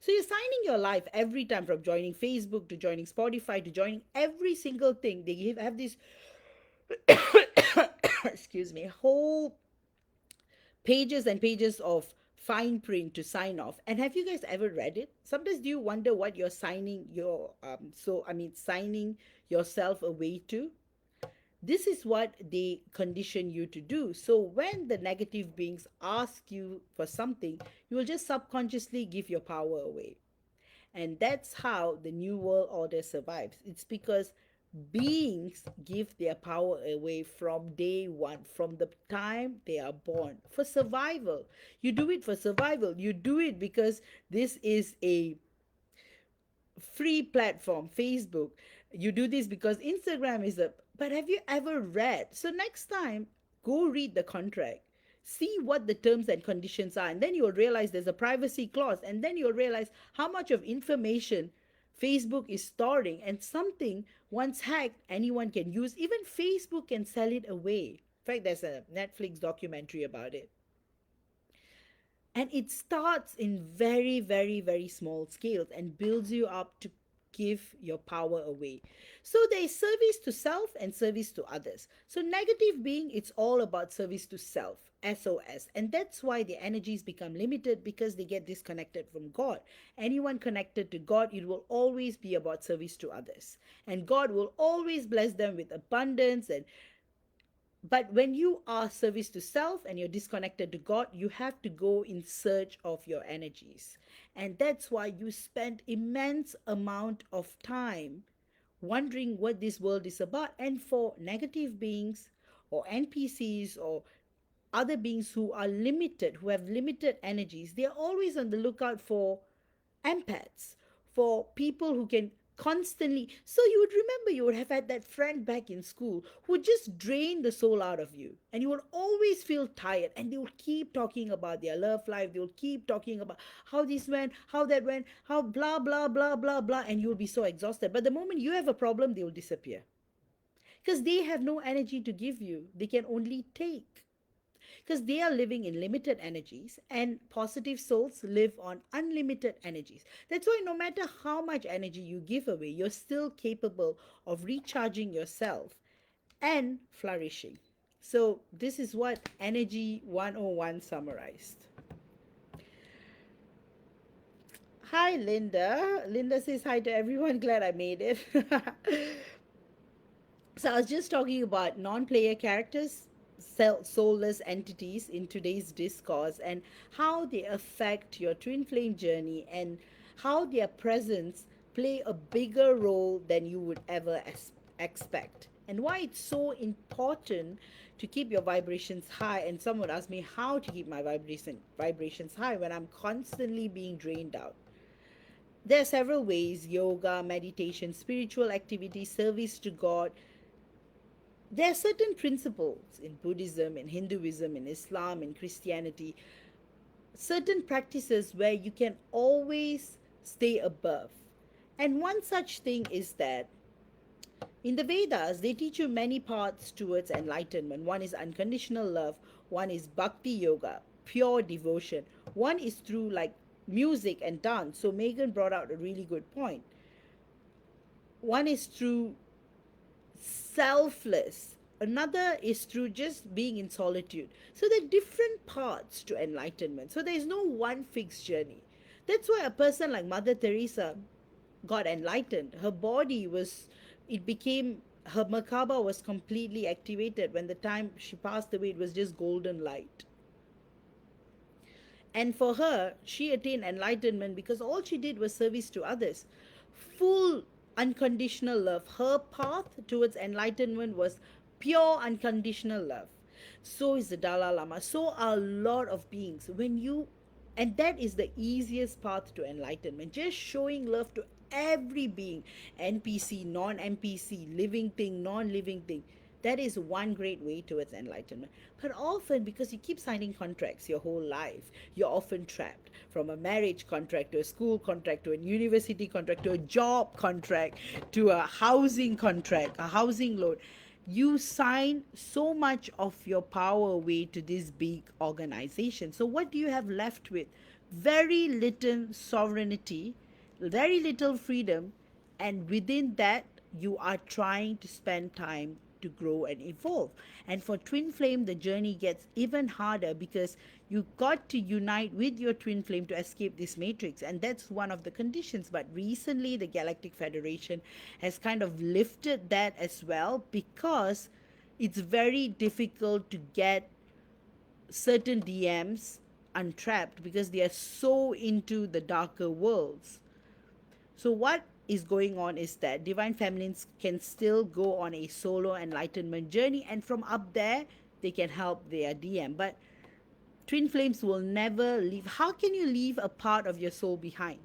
So you're signing your life every time, from joining Facebook to joining Spotify to joining every single thing. They have this, excuse me, whole pages and pages of fine print to sign off. And have you guys ever read it? Sometimes do you wonder what you're signing your signing yourself away to? This is what they condition you to do. So when the negative beings ask you for something, you will just subconsciously give your power away. And that's how the New World Order survives. It's because beings give their power away from day one, from the time they are born, for survival. You do it for survival. You do it because this is a free platform, Facebook. You do this because Instagram is a, but have you ever read? So next time, go read the contract. See what the terms and conditions are, and then you'll realize there's a privacy clause, and then you'll realize how much of information Facebook is storing, and something once hacked, anyone can use. Even Facebook can sell it away. In fact, there's a Netflix documentary about it. And it starts in very, very, very small scales and builds you up to give your power away. So there is service to self and service to others. So negative being, it's all about service to self, SOS. And that's why the energies become limited, because they get disconnected from God. Anyone connected to God, it will always be about service to others. And God will always bless them with abundance. And but when you are service to self and you're disconnected to God, you have to go in search of your energies. And that's why you spend immense amount of time wondering what this world is about. And for negative beings or NPCs or other beings who are limited, who have limited energies, they're always on the lookout for empaths, for people who can constantly. So you would remember, you would have had that friend back in school who would just drain the soul out of you, and you would always feel tired, and they would keep talking about their love life, they would keep talking about how this went, how that went, how blah blah blah blah blah, and you'll be so exhausted. But the moment you have a problem, they will disappear, because they have no energy to give you. They can only take, because they are living in limited energies, and positive souls live on unlimited energies. That's why no matter how much energy you give away, you're still capable of recharging yourself and flourishing. So this is what Energy 101 summarized. Hi, Linda. Linda says hi to everyone. Glad I made it. So I was just talking about non-player characters, soulless entities in today's discourse, and how they affect your twin flame journey, and how their presence play a bigger role than you would ever expect, and why it's so important to keep your vibrations high. And someone asked me how to keep my vibrations high when I'm constantly being drained out. There are several ways: yoga, meditation, spiritual activity, service to God. There are certain principles in Buddhism, in Hinduism, in Islam, in Christianity, certain practices where you can always stay above. And one such thing is that in the Vedas, they teach you many paths towards enlightenment. One is unconditional love, one is bhakti yoga, pure devotion, one is through like music and dance. So Megan brought out a really good point. One is through selfless, another is through just being in solitude. So there are different paths to enlightenment, so there is no one fixed journey. That's why a person like Mother Teresa got enlightened. Her body was, it became, her Merkaba was completely activated. When the time she passed away, it was just golden light. And for her, she attained enlightenment because all she did was service to others. Full unconditional love. Her path towards enlightenment was pure unconditional love. So is the Dalai Lama. So are a lot of beings. And that is the easiest path to enlightenment. Just showing love to every being, NPC, non-NPC, living thing, non-living thing. That is one great way towards enlightenment. But often, because you keep signing contracts your whole life, you're often trapped. From a marriage contract to a school contract to a university contract to a job contract to a housing contract, a housing loan. You sign so much of your power away to this big organization. So what do you have left with? Very little sovereignty, very little freedom, and within that, you are trying to spend time to grow and evolve. And for twin flame, the journey gets even harder because you got to unite with your twin flame to escape this matrix, and that's one of the conditions. But recently the Galactic Federation has kind of lifted that as well, because it's very difficult to get certain DMs untrapped because they are so into the darker worlds. So what is going on is that divine feminines can still go on a solo enlightenment journey, and from up there they can help their DM. But twin flames will never leave. How can you leave a part of your soul behind?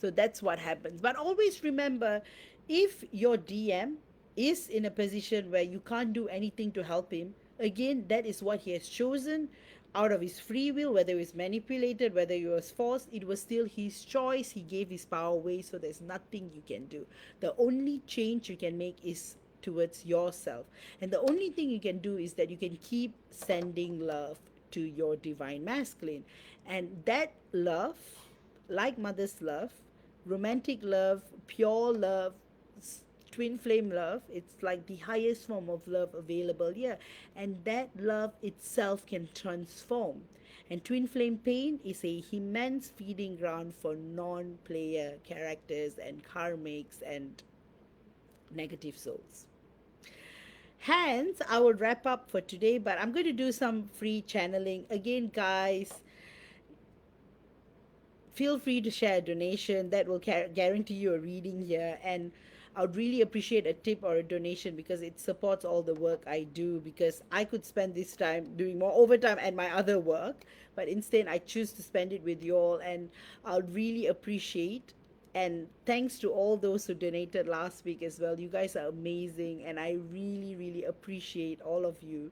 So that's what happens. But always remember, if your DM is in a position where you can't do anything to help him, again, that is what he has chosen out of his free will, whether he was manipulated, whether he was forced, it was still his choice. He gave his power away, so there's nothing you can do. The only change you can make is towards yourself. And the only thing you can do is that you can keep sending love to your divine masculine. And that love, like mother's love, romantic love, pure love, twin flame love, it's like the highest form of love available here. And that love itself can transform. And twin flame pain is a immense feeding ground for non player characters and karmics and negative souls. Hence, I will wrap up for today, but I'm going to do some free channeling. Again, guys, feel free to share a donation that will guarantee you a reading here. And I would really appreciate a tip or a donation because it supports all the work I do, because I could spend this time doing more overtime at my other work, but instead I choose to spend it with you all, and I would really appreciate. And thanks to all those who donated last week as well. You guys are amazing, and I really, really appreciate all of you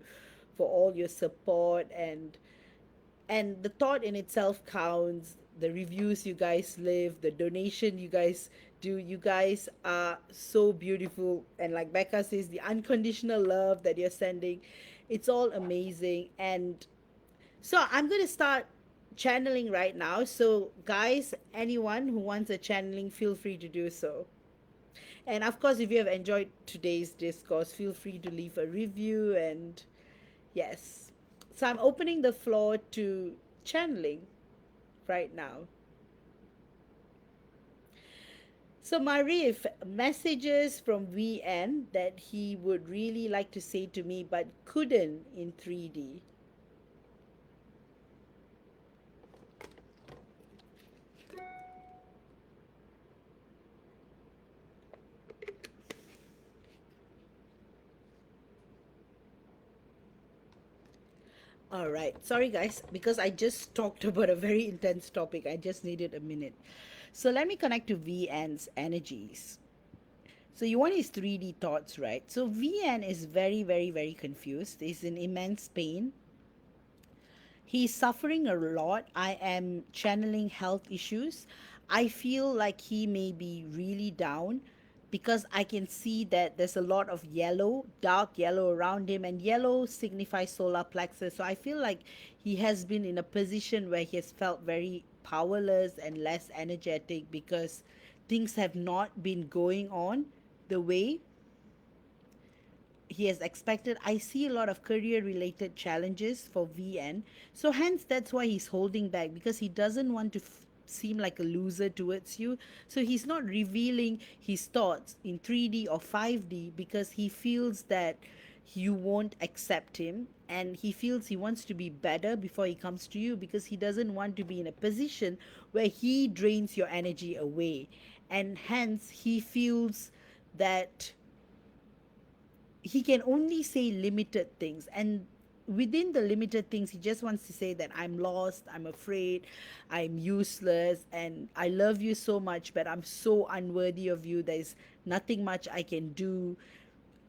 for all your support. And the thought in itself counts. The reviews you guys leave, the donation you guys do, you guys are so beautiful. And like Becca says, the unconditional love that you're sending, it's all amazing. And so I'm going to start channeling right now. So guys, anyone who wants a channeling, feel free to do so. And of course, if you have enjoyed today's discourse, feel free to leave a review. And yes, so I'm opening the floor to channeling right now. So Marif, messages from VN that he would really like to say to me but couldn't in 3D. All right. Sorry, guys, because I just talked about a very intense topic. I just needed a minute. So let me connect to VN's energies. So you want his 3D thoughts, right? So VN is very, very, very confused. He's in immense pain. He's suffering a lot. I am channeling health issues. I feel like he may be really down because I can see that there's a lot of yellow, dark yellow around him, and yellow signifies solar plexus. So I feel like he has been in a position where he has felt very powerless and less energetic because things have not been going on the way he has expected. I see a lot of career related challenges for VN. So hence that's why he's holding back, because he doesn't want to seem like a loser towards you. So he's not revealing his thoughts in 3D or 5D because he feels that you won't accept him, and he feels he wants to be better before he comes to you because he doesn't want to be in a position where he drains your energy away. And hence he feels that he can only say limited things, and within the limited things he just wants to say that I'm lost, I'm afraid, I'm useless, and I love you so much but I'm so unworthy of you, there's nothing much I can do.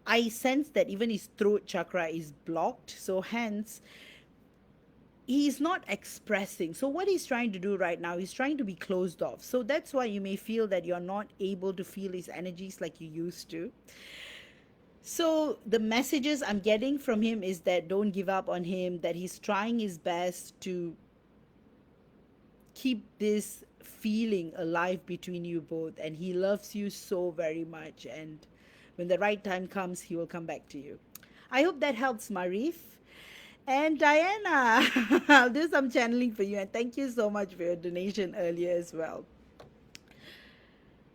I sense that even his throat chakra is blocked, so hence he's not expressing. So what he's trying to do right now, he's trying to be closed off. So that's why you may feel that you're not able to feel his energies like you used to. So the messages I'm getting from him is that don't give up on him, that he's trying his best to keep this feeling alive between you both, and he loves you so very much, and when the right time comes he will come back to you. I hope that helps, Marif. And Diana, I'll do some channeling for you, and thank you so much for your donation earlier as well.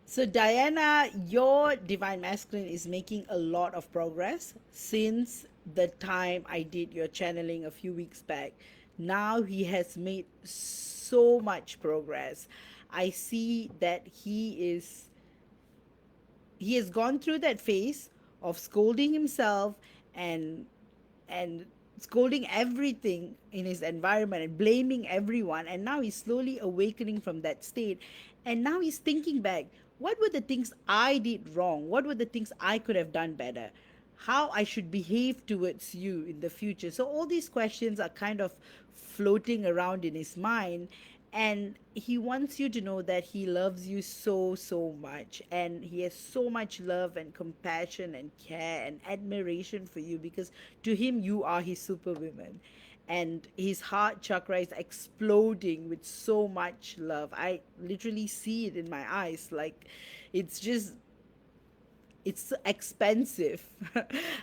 So Diana, your divine masculine is making a lot of progress since the time I did your channeling a few weeks back. Now he has made so much progress. I see that he has gone through that phase of scolding himself and scolding everything in his environment and blaming everyone. And now he's slowly awakening from that state. And now he's thinking back, what were the things I did wrong? What were the things I could have done better? How I should behave towards you in the future? So all these questions are kind of floating around in his mind, and he wants you to know that he loves you so so much, and he has so much love and compassion and care and admiration for you, because to him you are his superwoman, and his heart chakra is exploding with so much love. I literally see it in my eyes, like it's just, it's expensive.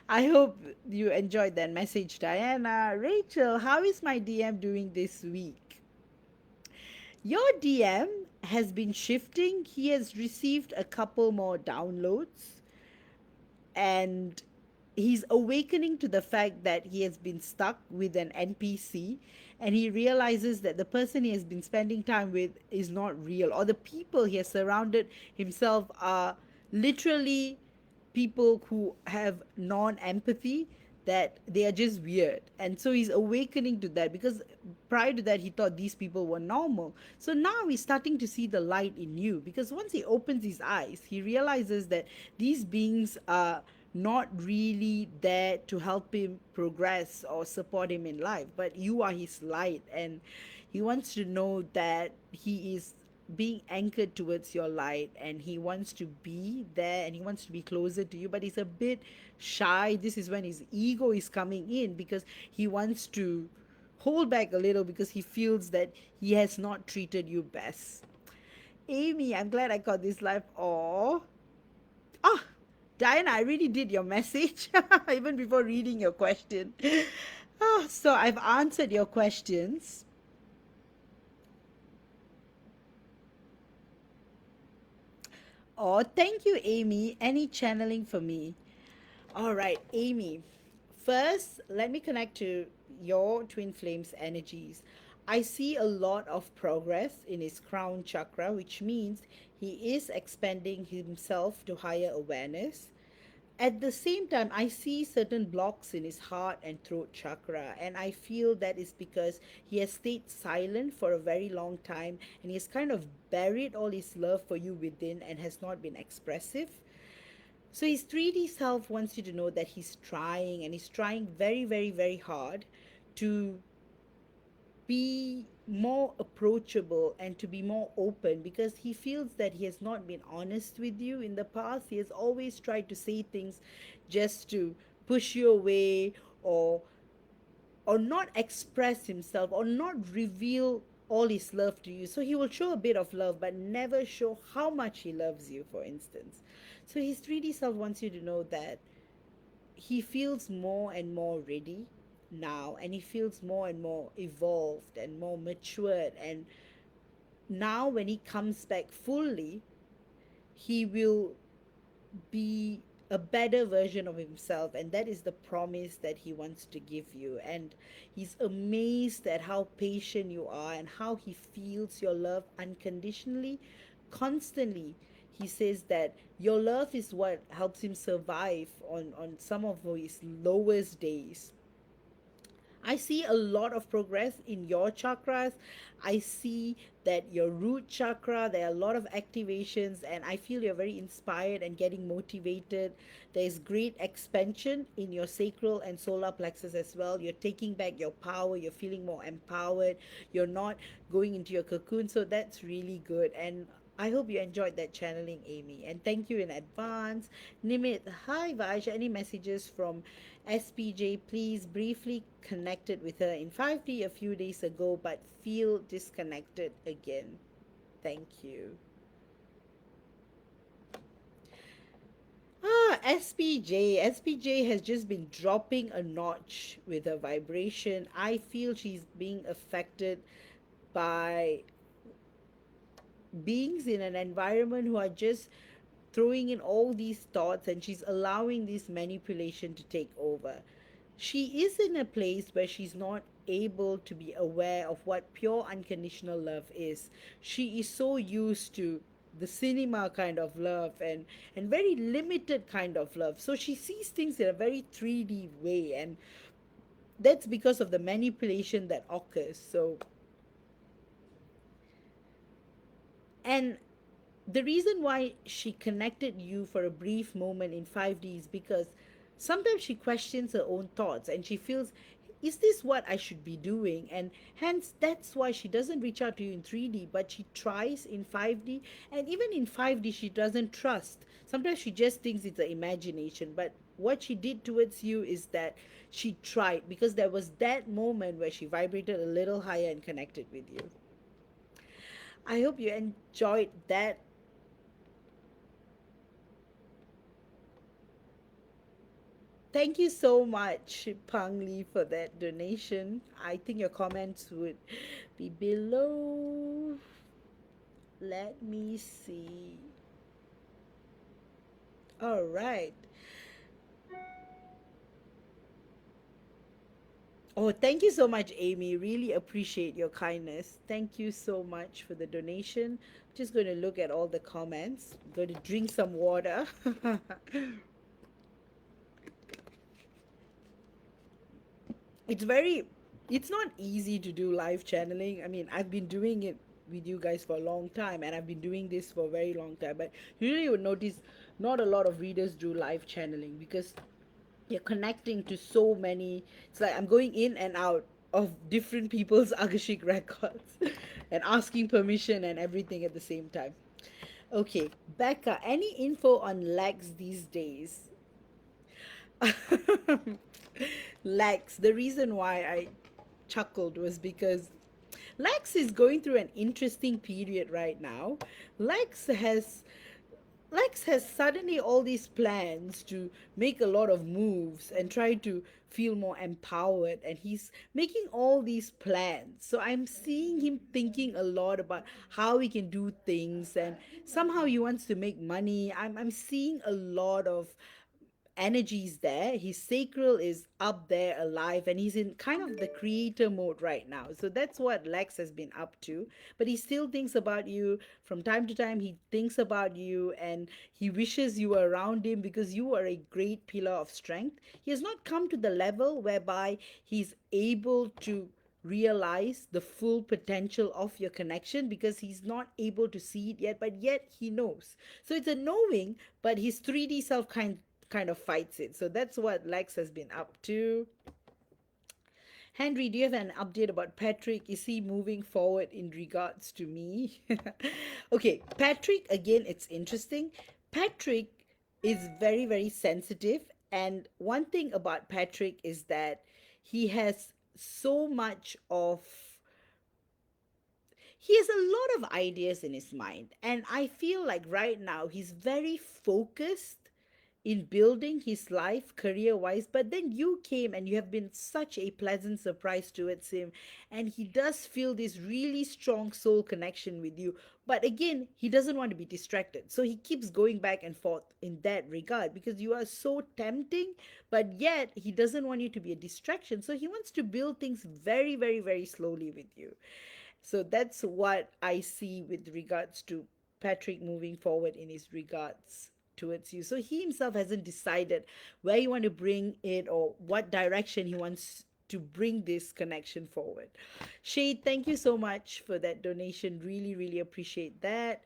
I hope you enjoyed that message, Diana. Rachel, how is my DM doing this week? Your DM has been shifting. He has received a couple more downloads, and he's awakening to the fact that he has been stuck with an NPC, and he realizes that the person he has been spending time with is not real, or the people he has surrounded himself are literally people who have non empathy, that they are just weird. And so he's awakening to that, because prior to that he thought these people were normal. So now he's starting to see the light in you, because once he opens his eyes, he realizes that these beings are not really there to help him progress or support him in life, but you are his light, and he wants to know that he is being anchored towards your light, and he wants to be there, and he wants to be closer to you, but he's a bit shy. This is when his ego is coming in, because he wants to hold back a little, because he feels that he has not treated you best. Amy, I'm glad I got this live. Oh, Diana, I really did your message even before reading your question. Oh, so I've answered your questions. Oh, thank you, Amy. Any channeling for me? All right, Amy. First, let me connect to your twin flames energies. I see a lot of progress in his crown chakra, which means he is expanding himself to higher awareness. At the same time, I see certain blocks in his heart and throat chakra, and I feel that is because he has stayed silent for a very long time, and he has kind of buried all his love for you within and has not been expressive. So his 3D self wants you to know that he's trying, and he's trying very, very, very hard to be more approachable and to be more open, because he feels that he has not been honest with you in the past. He has always tried to say things just to push you away, or not express himself, or not reveal all his love to you. So he will show a bit of love but never show how much he loves you, for instance. So his 3D self wants you to know that he feels more and more ready now, and he feels more and more evolved and more matured, and now when he comes back fully, he will be a better version of himself, and that is the promise that he wants to give you. And he's amazed at how patient you are and how he feels your love unconditionally, constantly. He says that your love is what helps him survive on some of his lowest days. I see a lot of progress in your chakras. I see that your root chakra, there are a lot of activations, and I feel you're very inspired and getting motivated. There's great expansion in your sacral and solar plexus as well. You're taking back your power, you're feeling more empowered, you're not going into your cocoon. So that's really good. And I hope you enjoyed that channeling, Amy. And thank you in advance. Nimit, hi Vaj. Any messages from SPJ? Please briefly connected with her in 5D a few days ago, but feel disconnected again. Thank you. SPJ has just been dropping a notch with her vibration. I feel she's being affected by beings in an environment who are just throwing in all these thoughts, and she's allowing this manipulation to take over. She is in a place where she's not able to be aware of what pure unconditional love is. She is so used to the cinema kind of love, and very limited kind of love. So she sees things in a very 3D way, and that's because of the manipulation that occurs. So, and the reason why she connected you for a brief moment in 5D is because sometimes she questions her own thoughts and she feels, is this what I should be doing? And hence, that's why she doesn't reach out to you in 3D, but she tries in 5D. And even in 5D, she doesn't trust. Sometimes she just thinks it's an imagination. But what she did towards you is that she tried, because there was that moment where she vibrated a little higher and connected with you. I hope you enjoyed that. Thank you so much, Pang Li, for that donation. I think your comments would be below. Let me see. All right. Oh, thank you so much, Amy. Really appreciate your kindness. Thank you so much for the donation. Just going to look at all the comments. Going to drink some water. it's very it's not easy to do live channeling. I mean, I've been doing it with you guys for a long time, and I've been doing this for a very long time, but usually you would notice not a lot of readers do live channeling because you're connecting to so many. It's like I'm going in and out of different people's Akashic records and asking permission and everything at the same time. Okay, Becca, any info on Lex these days? Lex, the reason why I chuckled was because Lex is going through an interesting period right now. Lex has Lex has suddenly all these plans to make a lot of moves and try to feel more empowered, and he's making all these plans. So I'm seeing him thinking a lot about how he can do things, and somehow he wants to make money. I'm seeing a lot of energies there. His sacral is up there alive, and he's in kind of the creator mode right now. So that's what Lex has been up to. But he still thinks about you from time to time. He thinks about you and he wishes you were around him because you are a great pillar of strength. He has not come to the level whereby he's able to realize the full potential of your connection because he's not able to see it yet, but yet he knows. So it's a knowing, but his 3D self kind of fights it. So that's what Lex has been up to. Henry, do you have an update about Patrick? Is he moving forward in regards to me? Okay, Patrick, again, it's interesting. Patrick is very, very sensitive. And one thing about Patrick is that he has so much of he has a lot of ideas in his mind, and I feel like right now he's very focused in building his life career wise. But then you came and you have been such a pleasant surprise towards him, and he does feel this really strong soul connection with you. But again, he doesn't want to be distracted, so he keeps going back and forth in that regard because you are so tempting, but yet he doesn't want you to be a distraction, so he wants to build things very, very, very slowly with you. So that's what I see with regards to Patrick moving forward in his regards towards you. So he himself hasn't decided where you want to bring it or what direction he wants to bring this connection forward. Shade, thank you so much for that donation. Really, really appreciate that.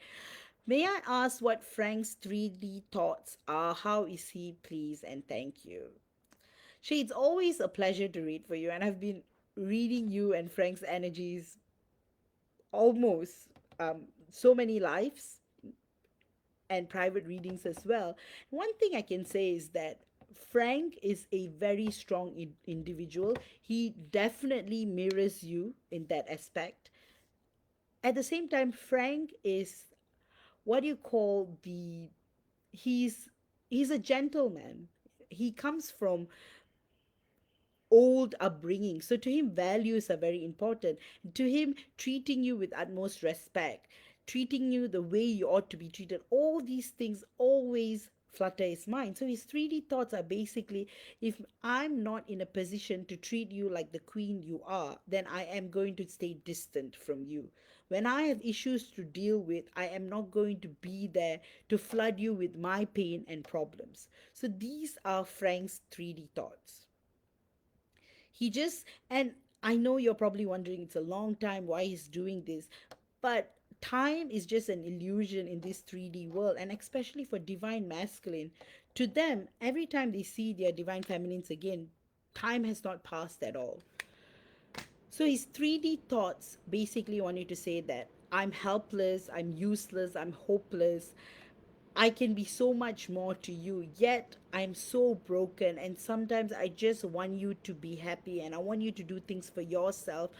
May I ask what Frank's 3D thoughts are? How is he, please? And thank you. Shade, it's always a pleasure to read for you, and I've been reading you and Frank's energies almost so many lives and private readings as well. One thing I can say is that Frank is a very strong individual. He definitely mirrors you in that aspect. At the same time, Frank is what you call the he's he's a gentleman. He comes from old upbringing. So to him, values are very important. To him, treating you with utmost respect, treating you the way you ought to be treated, all these things always flutter his mind. So his 3D thoughts are basically, if I'm not in a position to treat you like the queen you are, then I am going to stay distant from you. When I have issues to deal with, I am not going to be there to flood you with my pain and problems. So these are Frank's 3D thoughts. He just, and I know you're probably wondering it's a long time why he's doing this, but time is just an illusion in this 3D world, and especially for divine masculine. To them, every time they see their divine feminines again, time has not passed at all. So his 3D thoughts basically want you to say that I'm helpless, I'm useless, I'm hopeless, I can be so much more to you, yet I'm so broken. And sometimes I just want you to be happy and I want you to do things for yourself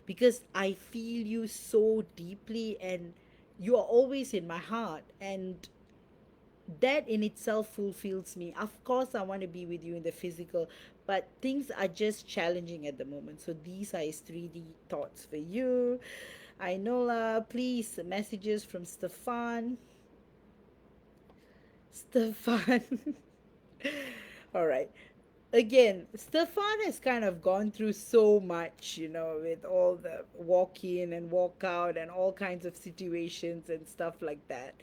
because I feel you so deeply and you are always in my heart. And that in itself fulfills me. Of course, I want to be with you in the physical, but things are just challenging at the moment. So these are his 3D thoughts for you. Ainola, please, messages from Stefan. Stefan. All right. Again, Stefan has kind of gone through so much, with all the walk in and walk out and all kinds of situations and stuff like that.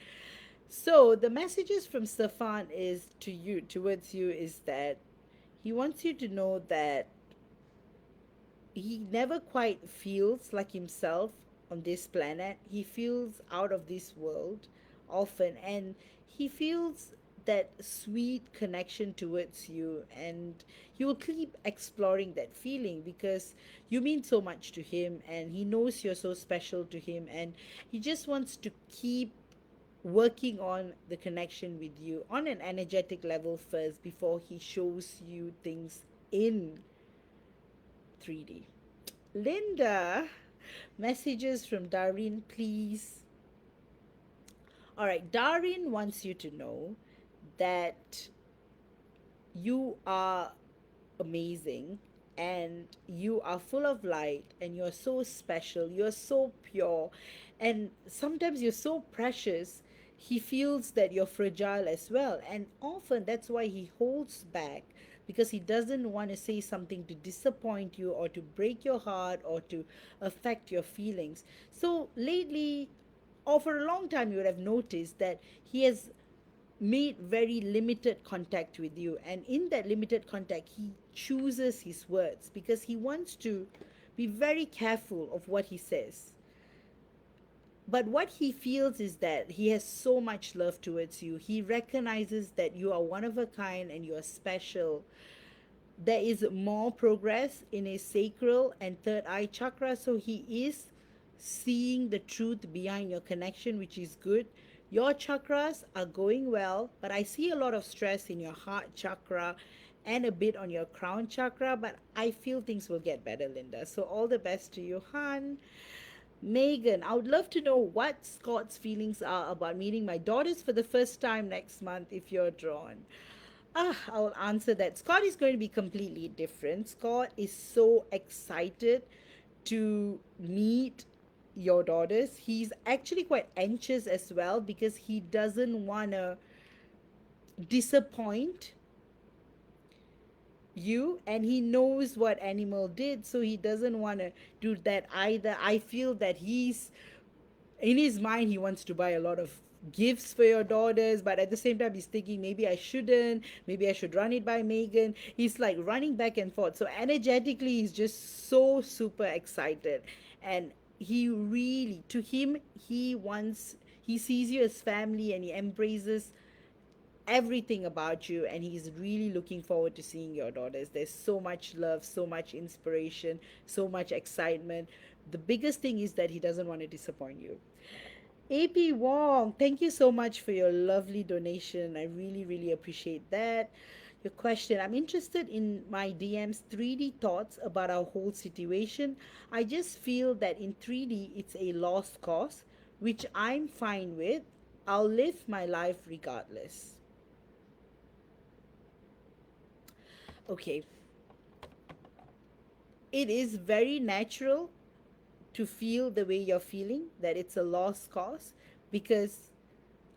So the messages from Stefan is to you, towards you, is that he wants you to know that he never quite feels like himself on this planet. He feels out of this world often, and he feels that sweet connection towards you, and he will keep exploring that feeling because you mean so much to him and he knows you're so special to him, and he just wants to keep working on the connection with you on an energetic level first before he shows you things in 3D. Linda, messages from Darwin, please. All right, Darwin wants you to know that you are amazing and you are full of light and you're so special, you're so pure, and sometimes you're so precious. He feels that you're fragile as well, and often that's why he holds back because he doesn't want to say something to disappoint you or to break your heart or to affect your feelings. So lately, or for a long time, you would have noticed that he has made very limited contact with you, and in that limited contact he chooses his words because he wants to be very careful of what he says. But what he feels is that he has so much love towards you. He recognizes that you are one of a kind and you are special. There is more progress in his sacral and third eye chakra, so he is seeing the truth behind your connection, which is good. Your chakras are going well, but I see a lot of stress in your heart chakra and a bit on your crown chakra, but I feel things will get better, Linda. So all the best to you, Han. Megan, I would love to know what Scott's feelings are about meeting my daughters for the first time next month if you're drawn. I'll answer that. Scott is going to be completely different. Scott is so excited to meet your daughters. He's actually quite anxious as well because he doesn't want to disappoint you, and he knows what Animal did, so he doesn't want to do that either. I feel that he's in his mind he wants to buy a lot of gifts for your daughters, but at the same time he's thinking maybe I shouldn't, maybe I should run it by Megan. He's like running back and forth, so energetically he's just so super excited. And he really, to him, he sees you as family and he embraces everything about you, and he's really looking forward to seeing your daughters. There's so much love, so much inspiration, so much excitement. The biggest thing is that he doesn't want to disappoint you. AP Wong, thank you so much for your lovely donation. I really, really appreciate that. Your question, I'm interested in my DM's 3D thoughts about our whole situation. I just feel that in 3D it's a lost cause, which I'm fine with. I'll live my life regardless. Okay, it is very natural to feel the way you're feeling, that it's a lost cause, because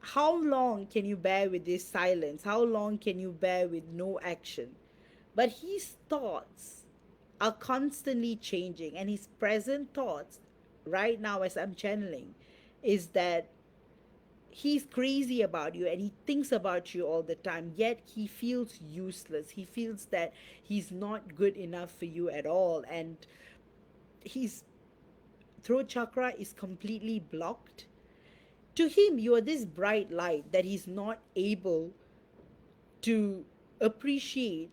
how long can you bear with this silence? How long can you bear with no action? But his thoughts are constantly changing, and his present thoughts right now, as I'm channeling, is that he's crazy about you and he thinks about you all the time, yet he feels useless. He feels that he's not good enough for you at all, and his throat chakra is completely blocked. To him, you are this bright light that he's not able to appreciate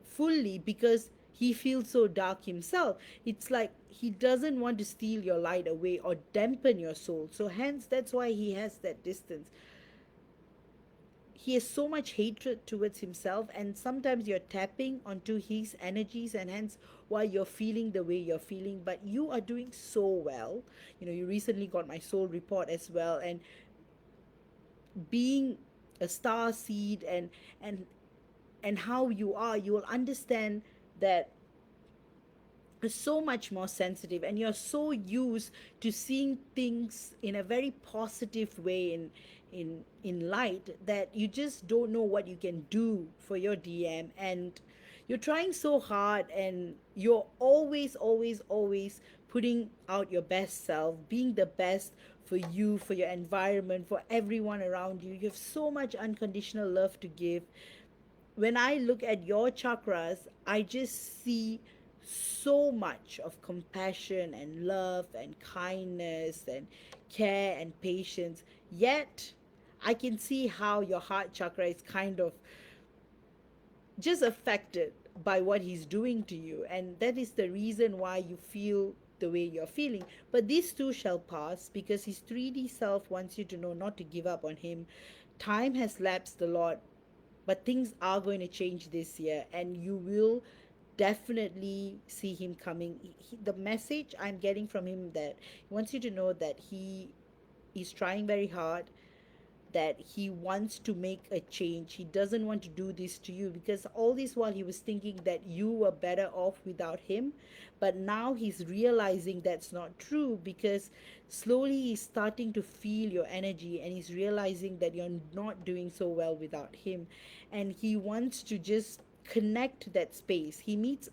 fully because he feels so dark himself. It's like he doesn't want to steal your light away or dampen your soul. So, hence, that's why he has that distance. He has so much hatred towards himself, and sometimes you're tapping onto his energies, and hence why you're feeling the way you're feeling. But you are doing so well. You recently got my soul report as well, and being a star seed and and how you are, you will understand that you're so much more sensitive and you're so used to seeing things in a very positive way in light that you just don't know what you can do for your DM, and you're trying so hard and you're always putting out your best self, being the best for you, for your environment, for everyone around you. You have so much unconditional love to give. When I look at your chakras, I just see so much of compassion and love and kindness and care and patience. Yet, I can see how your heart chakra is kind of just affected by what he's doing to you. And that is the reason why you feel the way you're feeling. But these two shall pass because his 3D self wants you to know not to give up on him. Time has lapsed a lot, but things are going to change this year, and you will definitely see him coming. The message I'm getting from him that he wants you to know that he is trying very hard, that he wants to make a change. He doesn't want to do this to you because all this while he was thinking that you were better off without him. But now he's realizing that's not true because slowly he's starting to feel your energy and he's realizing that you're not doing so well without him. And he wants to just connect that space. He meets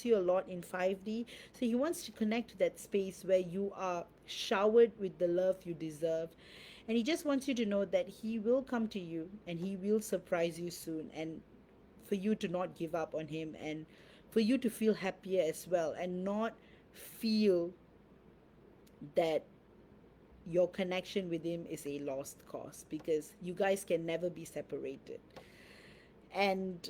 you a lot in 5D, so he wants to connect that space where you are showered with the love you deserve, and he just wants you to know that he will come to you and he will surprise you soon, and for you to not give up on him, and for you to feel happier as well and not feel that your connection with him is a lost cause, because you guys can never be separated. And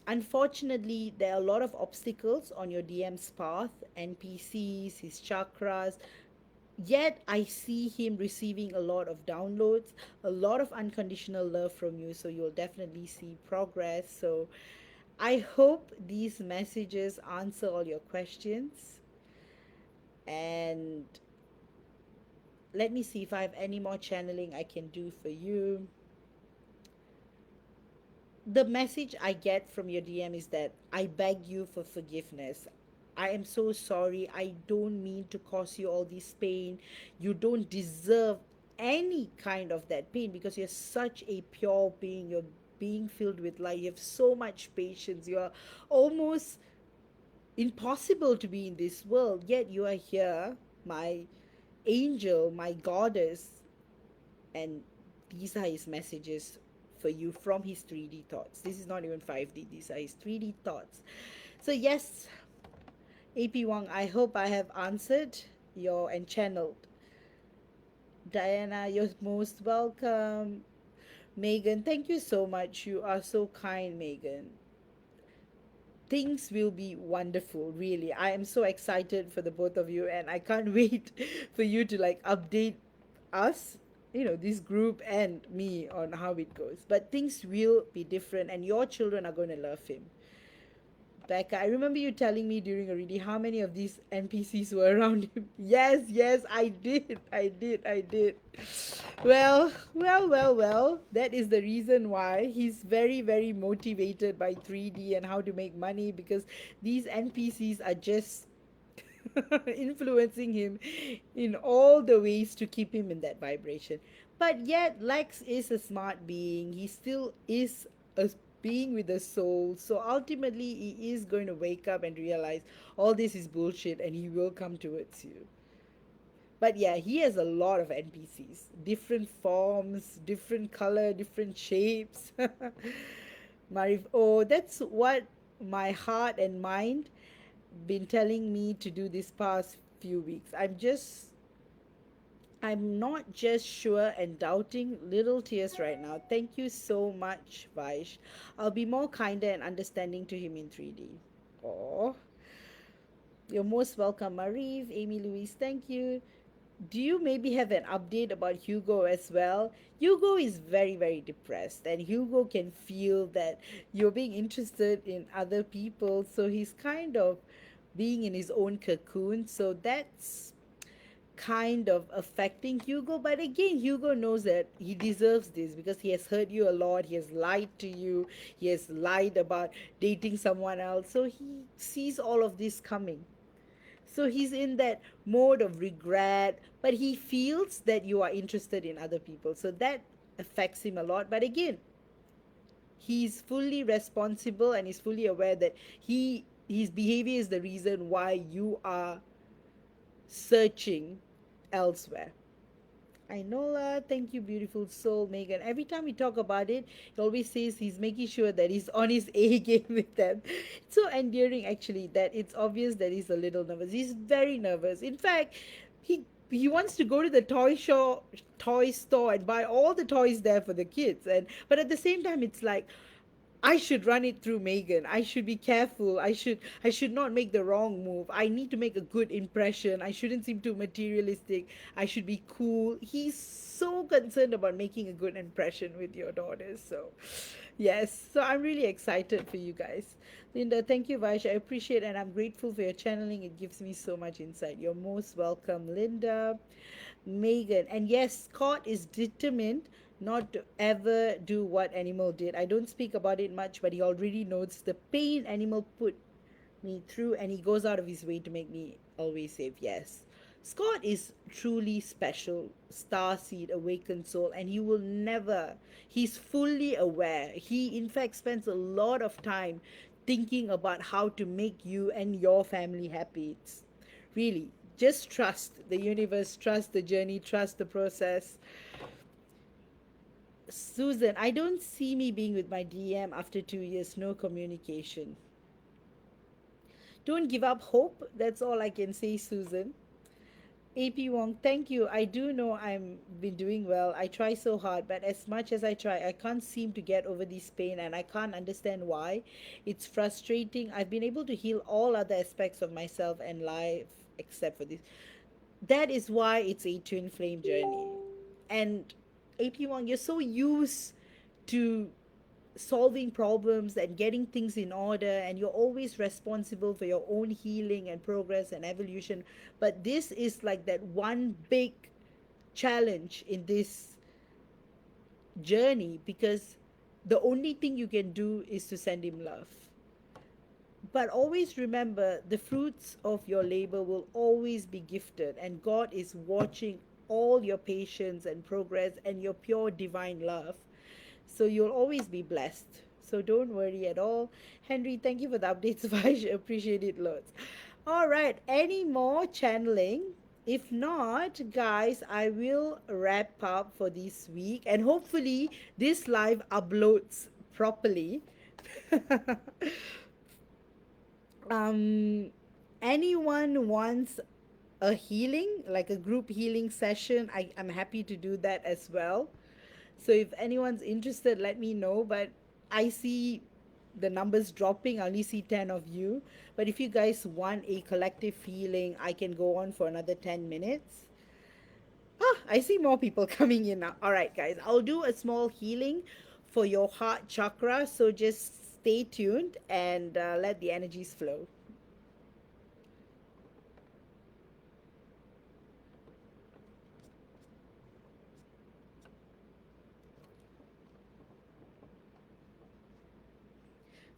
unfortunately, there are a lot of obstacles on your DM's path, NPCs, his chakras. Yet I see him receiving a lot of downloads, a lot of unconditional love from you. So you'll definitely see progress. So I hope these messages answer all your questions. And let me see if I have any more channeling I can do for you. The message I get from your DM is that I beg you for forgiveness. I am so sorry. I don't mean to cause you all this pain. You don't deserve any kind of that pain because you're such a pure being. You're being filled with light. You have so much patience. You are almost impossible to be in this world, yet you are here, my angel, my goddess, and these are his messages for you from his 3D thoughts. This is not even 5D, these are his 3D thoughts. So, yes, AP Wong, I hope I have answered your and channeled. Diana, you're most welcome. Megan, thank you so much. You are so kind, Megan. Things will be wonderful, really. I am so excited for the both of you, and I can't wait for you to like update us, this group and me on how it goes. But things will be different, and your children are going to love him. Becca, I remember you telling me during a reading how many of these NPCs were around him. Yes, yes, I did. Well. That is the reason why he's very, very motivated by 3D and how to make money, because these NPCs are just influencing him in all the ways to keep him in that vibration. But yet, Lex is a smart being. He still is a being with a soul. So ultimately, he is going to wake up and realize all this is bullshit and he will come towards you. But yeah, he has a lot of NPCs, different forms, different color, different shapes. Marif, oh, that's what my heart and mind been telling me to do this past few weeks. I'm not just sure and doubting, little tears right now. Thank you so much, Vaish. I'll be more kinder and understanding to him in 3D. Oh, you're most welcome, Marif, Amy Louise. Thank you. Do you maybe have an update about Hugo as well? Hugo is very, very depressed, and Hugo can feel that you're being interested in other people, so he's kind of being in his own cocoon. So that's kind of affecting Hugo. But again, Hugo knows that he deserves this because he has hurt you a lot. He has lied to you. He has lied about dating someone else. So he sees all of this coming. So he's in that mode of regret, but he feels that you are interested in other people. So that affects him a lot. But again, he's fully responsible and he's fully aware that his behavior is the reason why you are searching elsewhere. I know, thank you, beautiful soul, Megan. Every time we talk about it, he always says he's making sure that he's on his A game with them. It's so endearing, actually, that it's obvious that he's a little nervous. He's very nervous. In fact, he wants to go to the toy store, and buy all the toys there for the kids. And but at the same time, it's like, I should run it through Megan. I should be careful. I should not make the wrong move. I need to make a good impression. I shouldn't seem too materialistic. I should be cool. He's so concerned about making a good impression with your daughters. So yes. So I'm really excited for you guys. Linda, thank you, Vash. I appreciate and I'm grateful for your channeling. It gives me so much insight. You're most welcome, Linda. Megan. And yes, Scott is determined not to ever do what Animal did. I don't speak about it much, but he already knows the pain Animal put me through, and he goes out of his way to make me always safe. Yes. Scott is truly special, starseed, awakened soul, and he will never, he's fully aware. He, in fact, spends a lot of time thinking about how to make you and your family happy. It's really just trust the universe, trust the journey, trust the process. Susan, I don't see me being with my DM after 2 years, no communication. Don't give up hope. That's all I can say, Susan. AP Wong, thank you. I do know I'm been doing well. I try so hard, but as much as I try, I can't seem to get over this pain and I can't understand why. It's frustrating. I've been able to heal all other aspects of myself and life except for this. That is why it's a twin flame journey. And AP Wong, you're so used to solving problems and getting things in order, and you're always responsible for your own healing and progress and evolution. But this is like that one big challenge in this journey because the only thing you can do is to send him love. But always remember the fruits of your labor will always be gifted, and God is watching all your patience and progress and your pure divine love. So you'll always be blessed. So don't worry at all. Henry, thank you for the updates. Vaj, appreciate it loads. All right, any more channeling? If not, guys, I will wrap up for this week and hopefully this live uploads properly. um Anyone wants a healing, like a group healing session, I'm happy to do that as well. So if anyone's interested, let me know. But I see the numbers dropping. I only see 10 of you. But if you guys want a collective feeling, I can go on for another 10 minutes. Ah, I see more people coming in now. All right, guys, I'll do a small healing for your heart chakra. So just stay tuned and let the energies flow.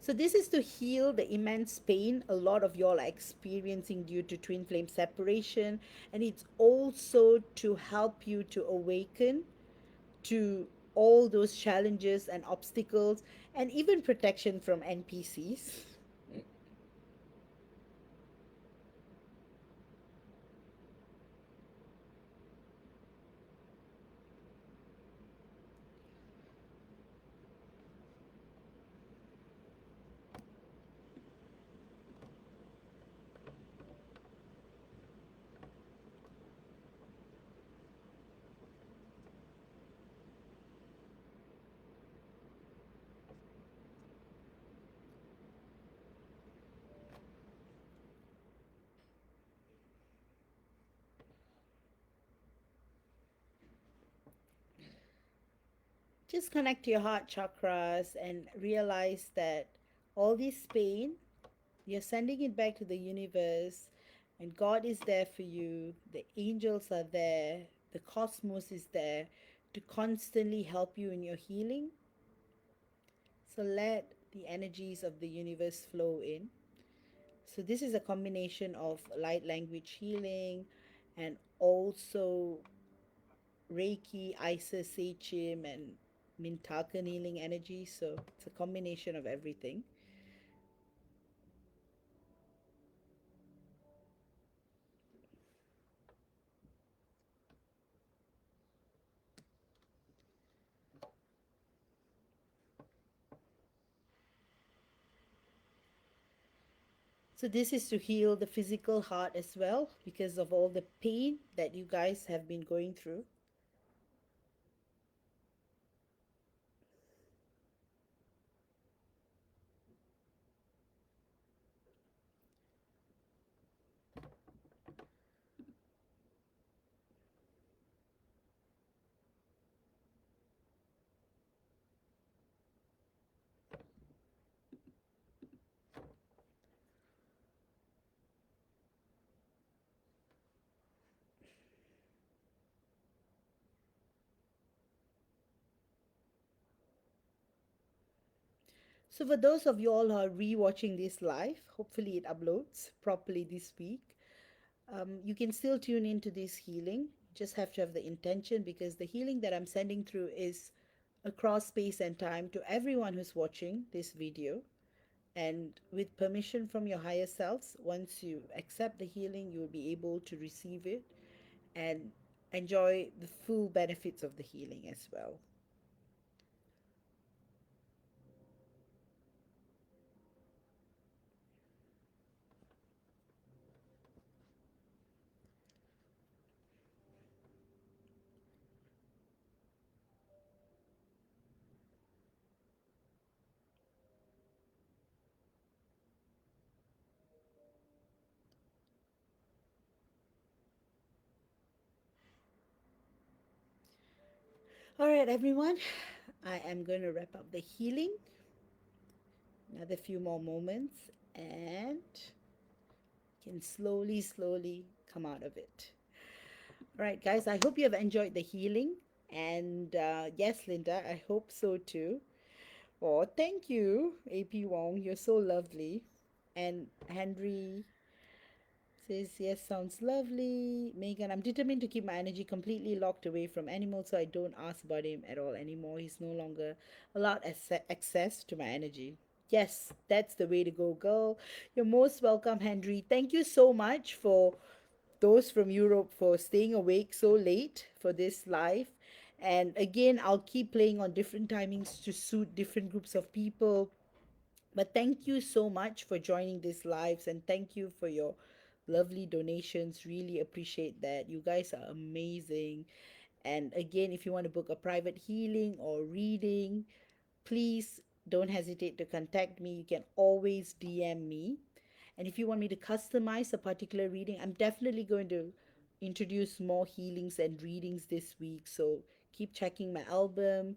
So this is to heal the immense pain a lot of y'all are experiencing due to twin flame separation, and it's also to help you to awaken to all those challenges and obstacles and even protection from NPCs. Just connect to your heart chakras and realize that all this pain, you're sending it back to the universe, and God is there for you. The angels are there. The cosmos is there to constantly help you in your healing. So let the energies of the universe flow in. So this is a combination of light language healing and also Reiki, Isis, Seichim, and Mintakan healing energy. So it's a combination of everything. So this is to heal the physical heart as well because of all the pain that you guys have been going through. So for those of you all who are rewatching this live, hopefully it uploads properly this week. You can still tune into this healing. Just have to have the intention because the healing that I'm sending through is across space and time to everyone who's watching this video. And with permission from your higher selves, once you accept the healing, you will be able to receive it and enjoy the full benefits of the healing as well. All right, everyone, I am going to wrap up the healing. Another few more moments and can slowly, slowly come out of it. All right, guys, I hope you have enjoyed the healing. And yes, Linda, I hope so too. Oh, thank you, AP Wong. You're so lovely. And Henry says, yes, sounds lovely. Megan, I'm determined to keep my energy completely locked away from animals so I don't ask about him at all anymore. He's no longer allowed access to my energy. Yes, that's the way to go, girl. You're most welcome, Henry. Thank you so much for those from Europe for staying awake so late for this live. And again, I'll keep playing on different timings to suit different groups of people. But thank you so much for joining these lives and thank you for your lovely donations. Really appreciate that. You guys are amazing. And again, if you want to book a private healing or reading, please don't hesitate to contact me. You can always DM me. And if you want me to customize a particular reading, I'm definitely going to introduce more healings and readings this week. So keep checking my album,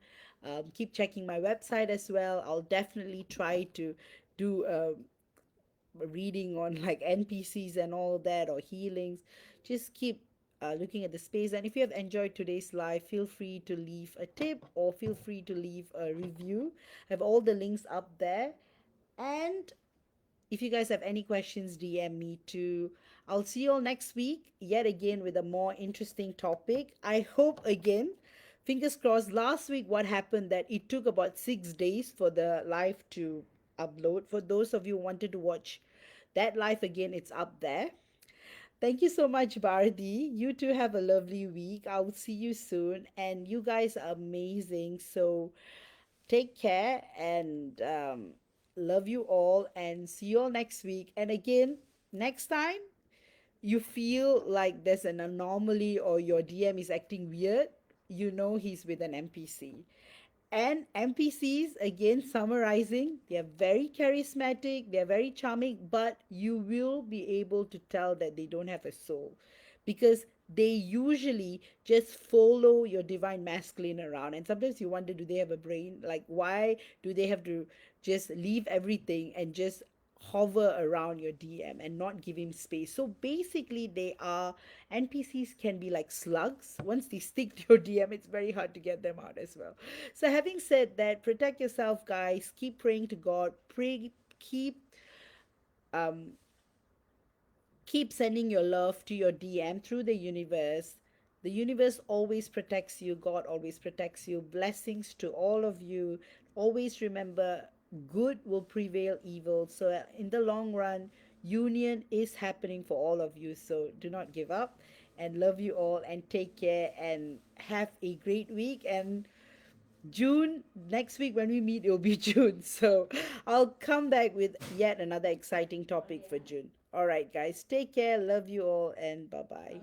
keep checking my website as well. I'll definitely try to do a reading on like NPCs and all that or healings. Just keep looking at the space. And if you have enjoyed today's live, feel free to leave a tip or feel free to leave a review. I have all the links up there. And if you guys have any questions, DM me too. I'll see you all next week, yet again with a more interesting topic. I hope again, fingers crossed. Last week, what happened that it took about 6 days for the live to upload. For those of you who wanted to watch that live again, it's up there. Thank you so much, Bharti. You too have a lovely week. I'll see you soon. And you guys are amazing. So take care and love you all and see you all next week. And again, next time you feel like there's an anomaly or your DM is acting weird, you know he's with an NPC. And NPCs, again, summarizing, they're very charismatic, they're very charming, but you will be able to tell that they don't have a soul because they usually just follow your divine masculine around. And sometimes you wonder, do they have a brain? Like, why do they have to just leave everything and just hover around your DM and not give him space? So basically, they are NPCs can be like slugs. Once they stick to your DM, it's very hard to get them out as well. So, having said that, protect yourself, guys. Keep praying to God. Pray, keep um, keep sending your love to your DM through the universe. The universe always protects you. God always protects you. Blessings to all of you. Always remember, good will prevail evil. So, in the long run, union is happening for all of you. So, do not give up, and love you all, and take care, and have a great week. And June, next week when we meet, it'll be June. So I'll come back with yet another exciting topic for June. All right, guys, take care. Love you all, and bye bye.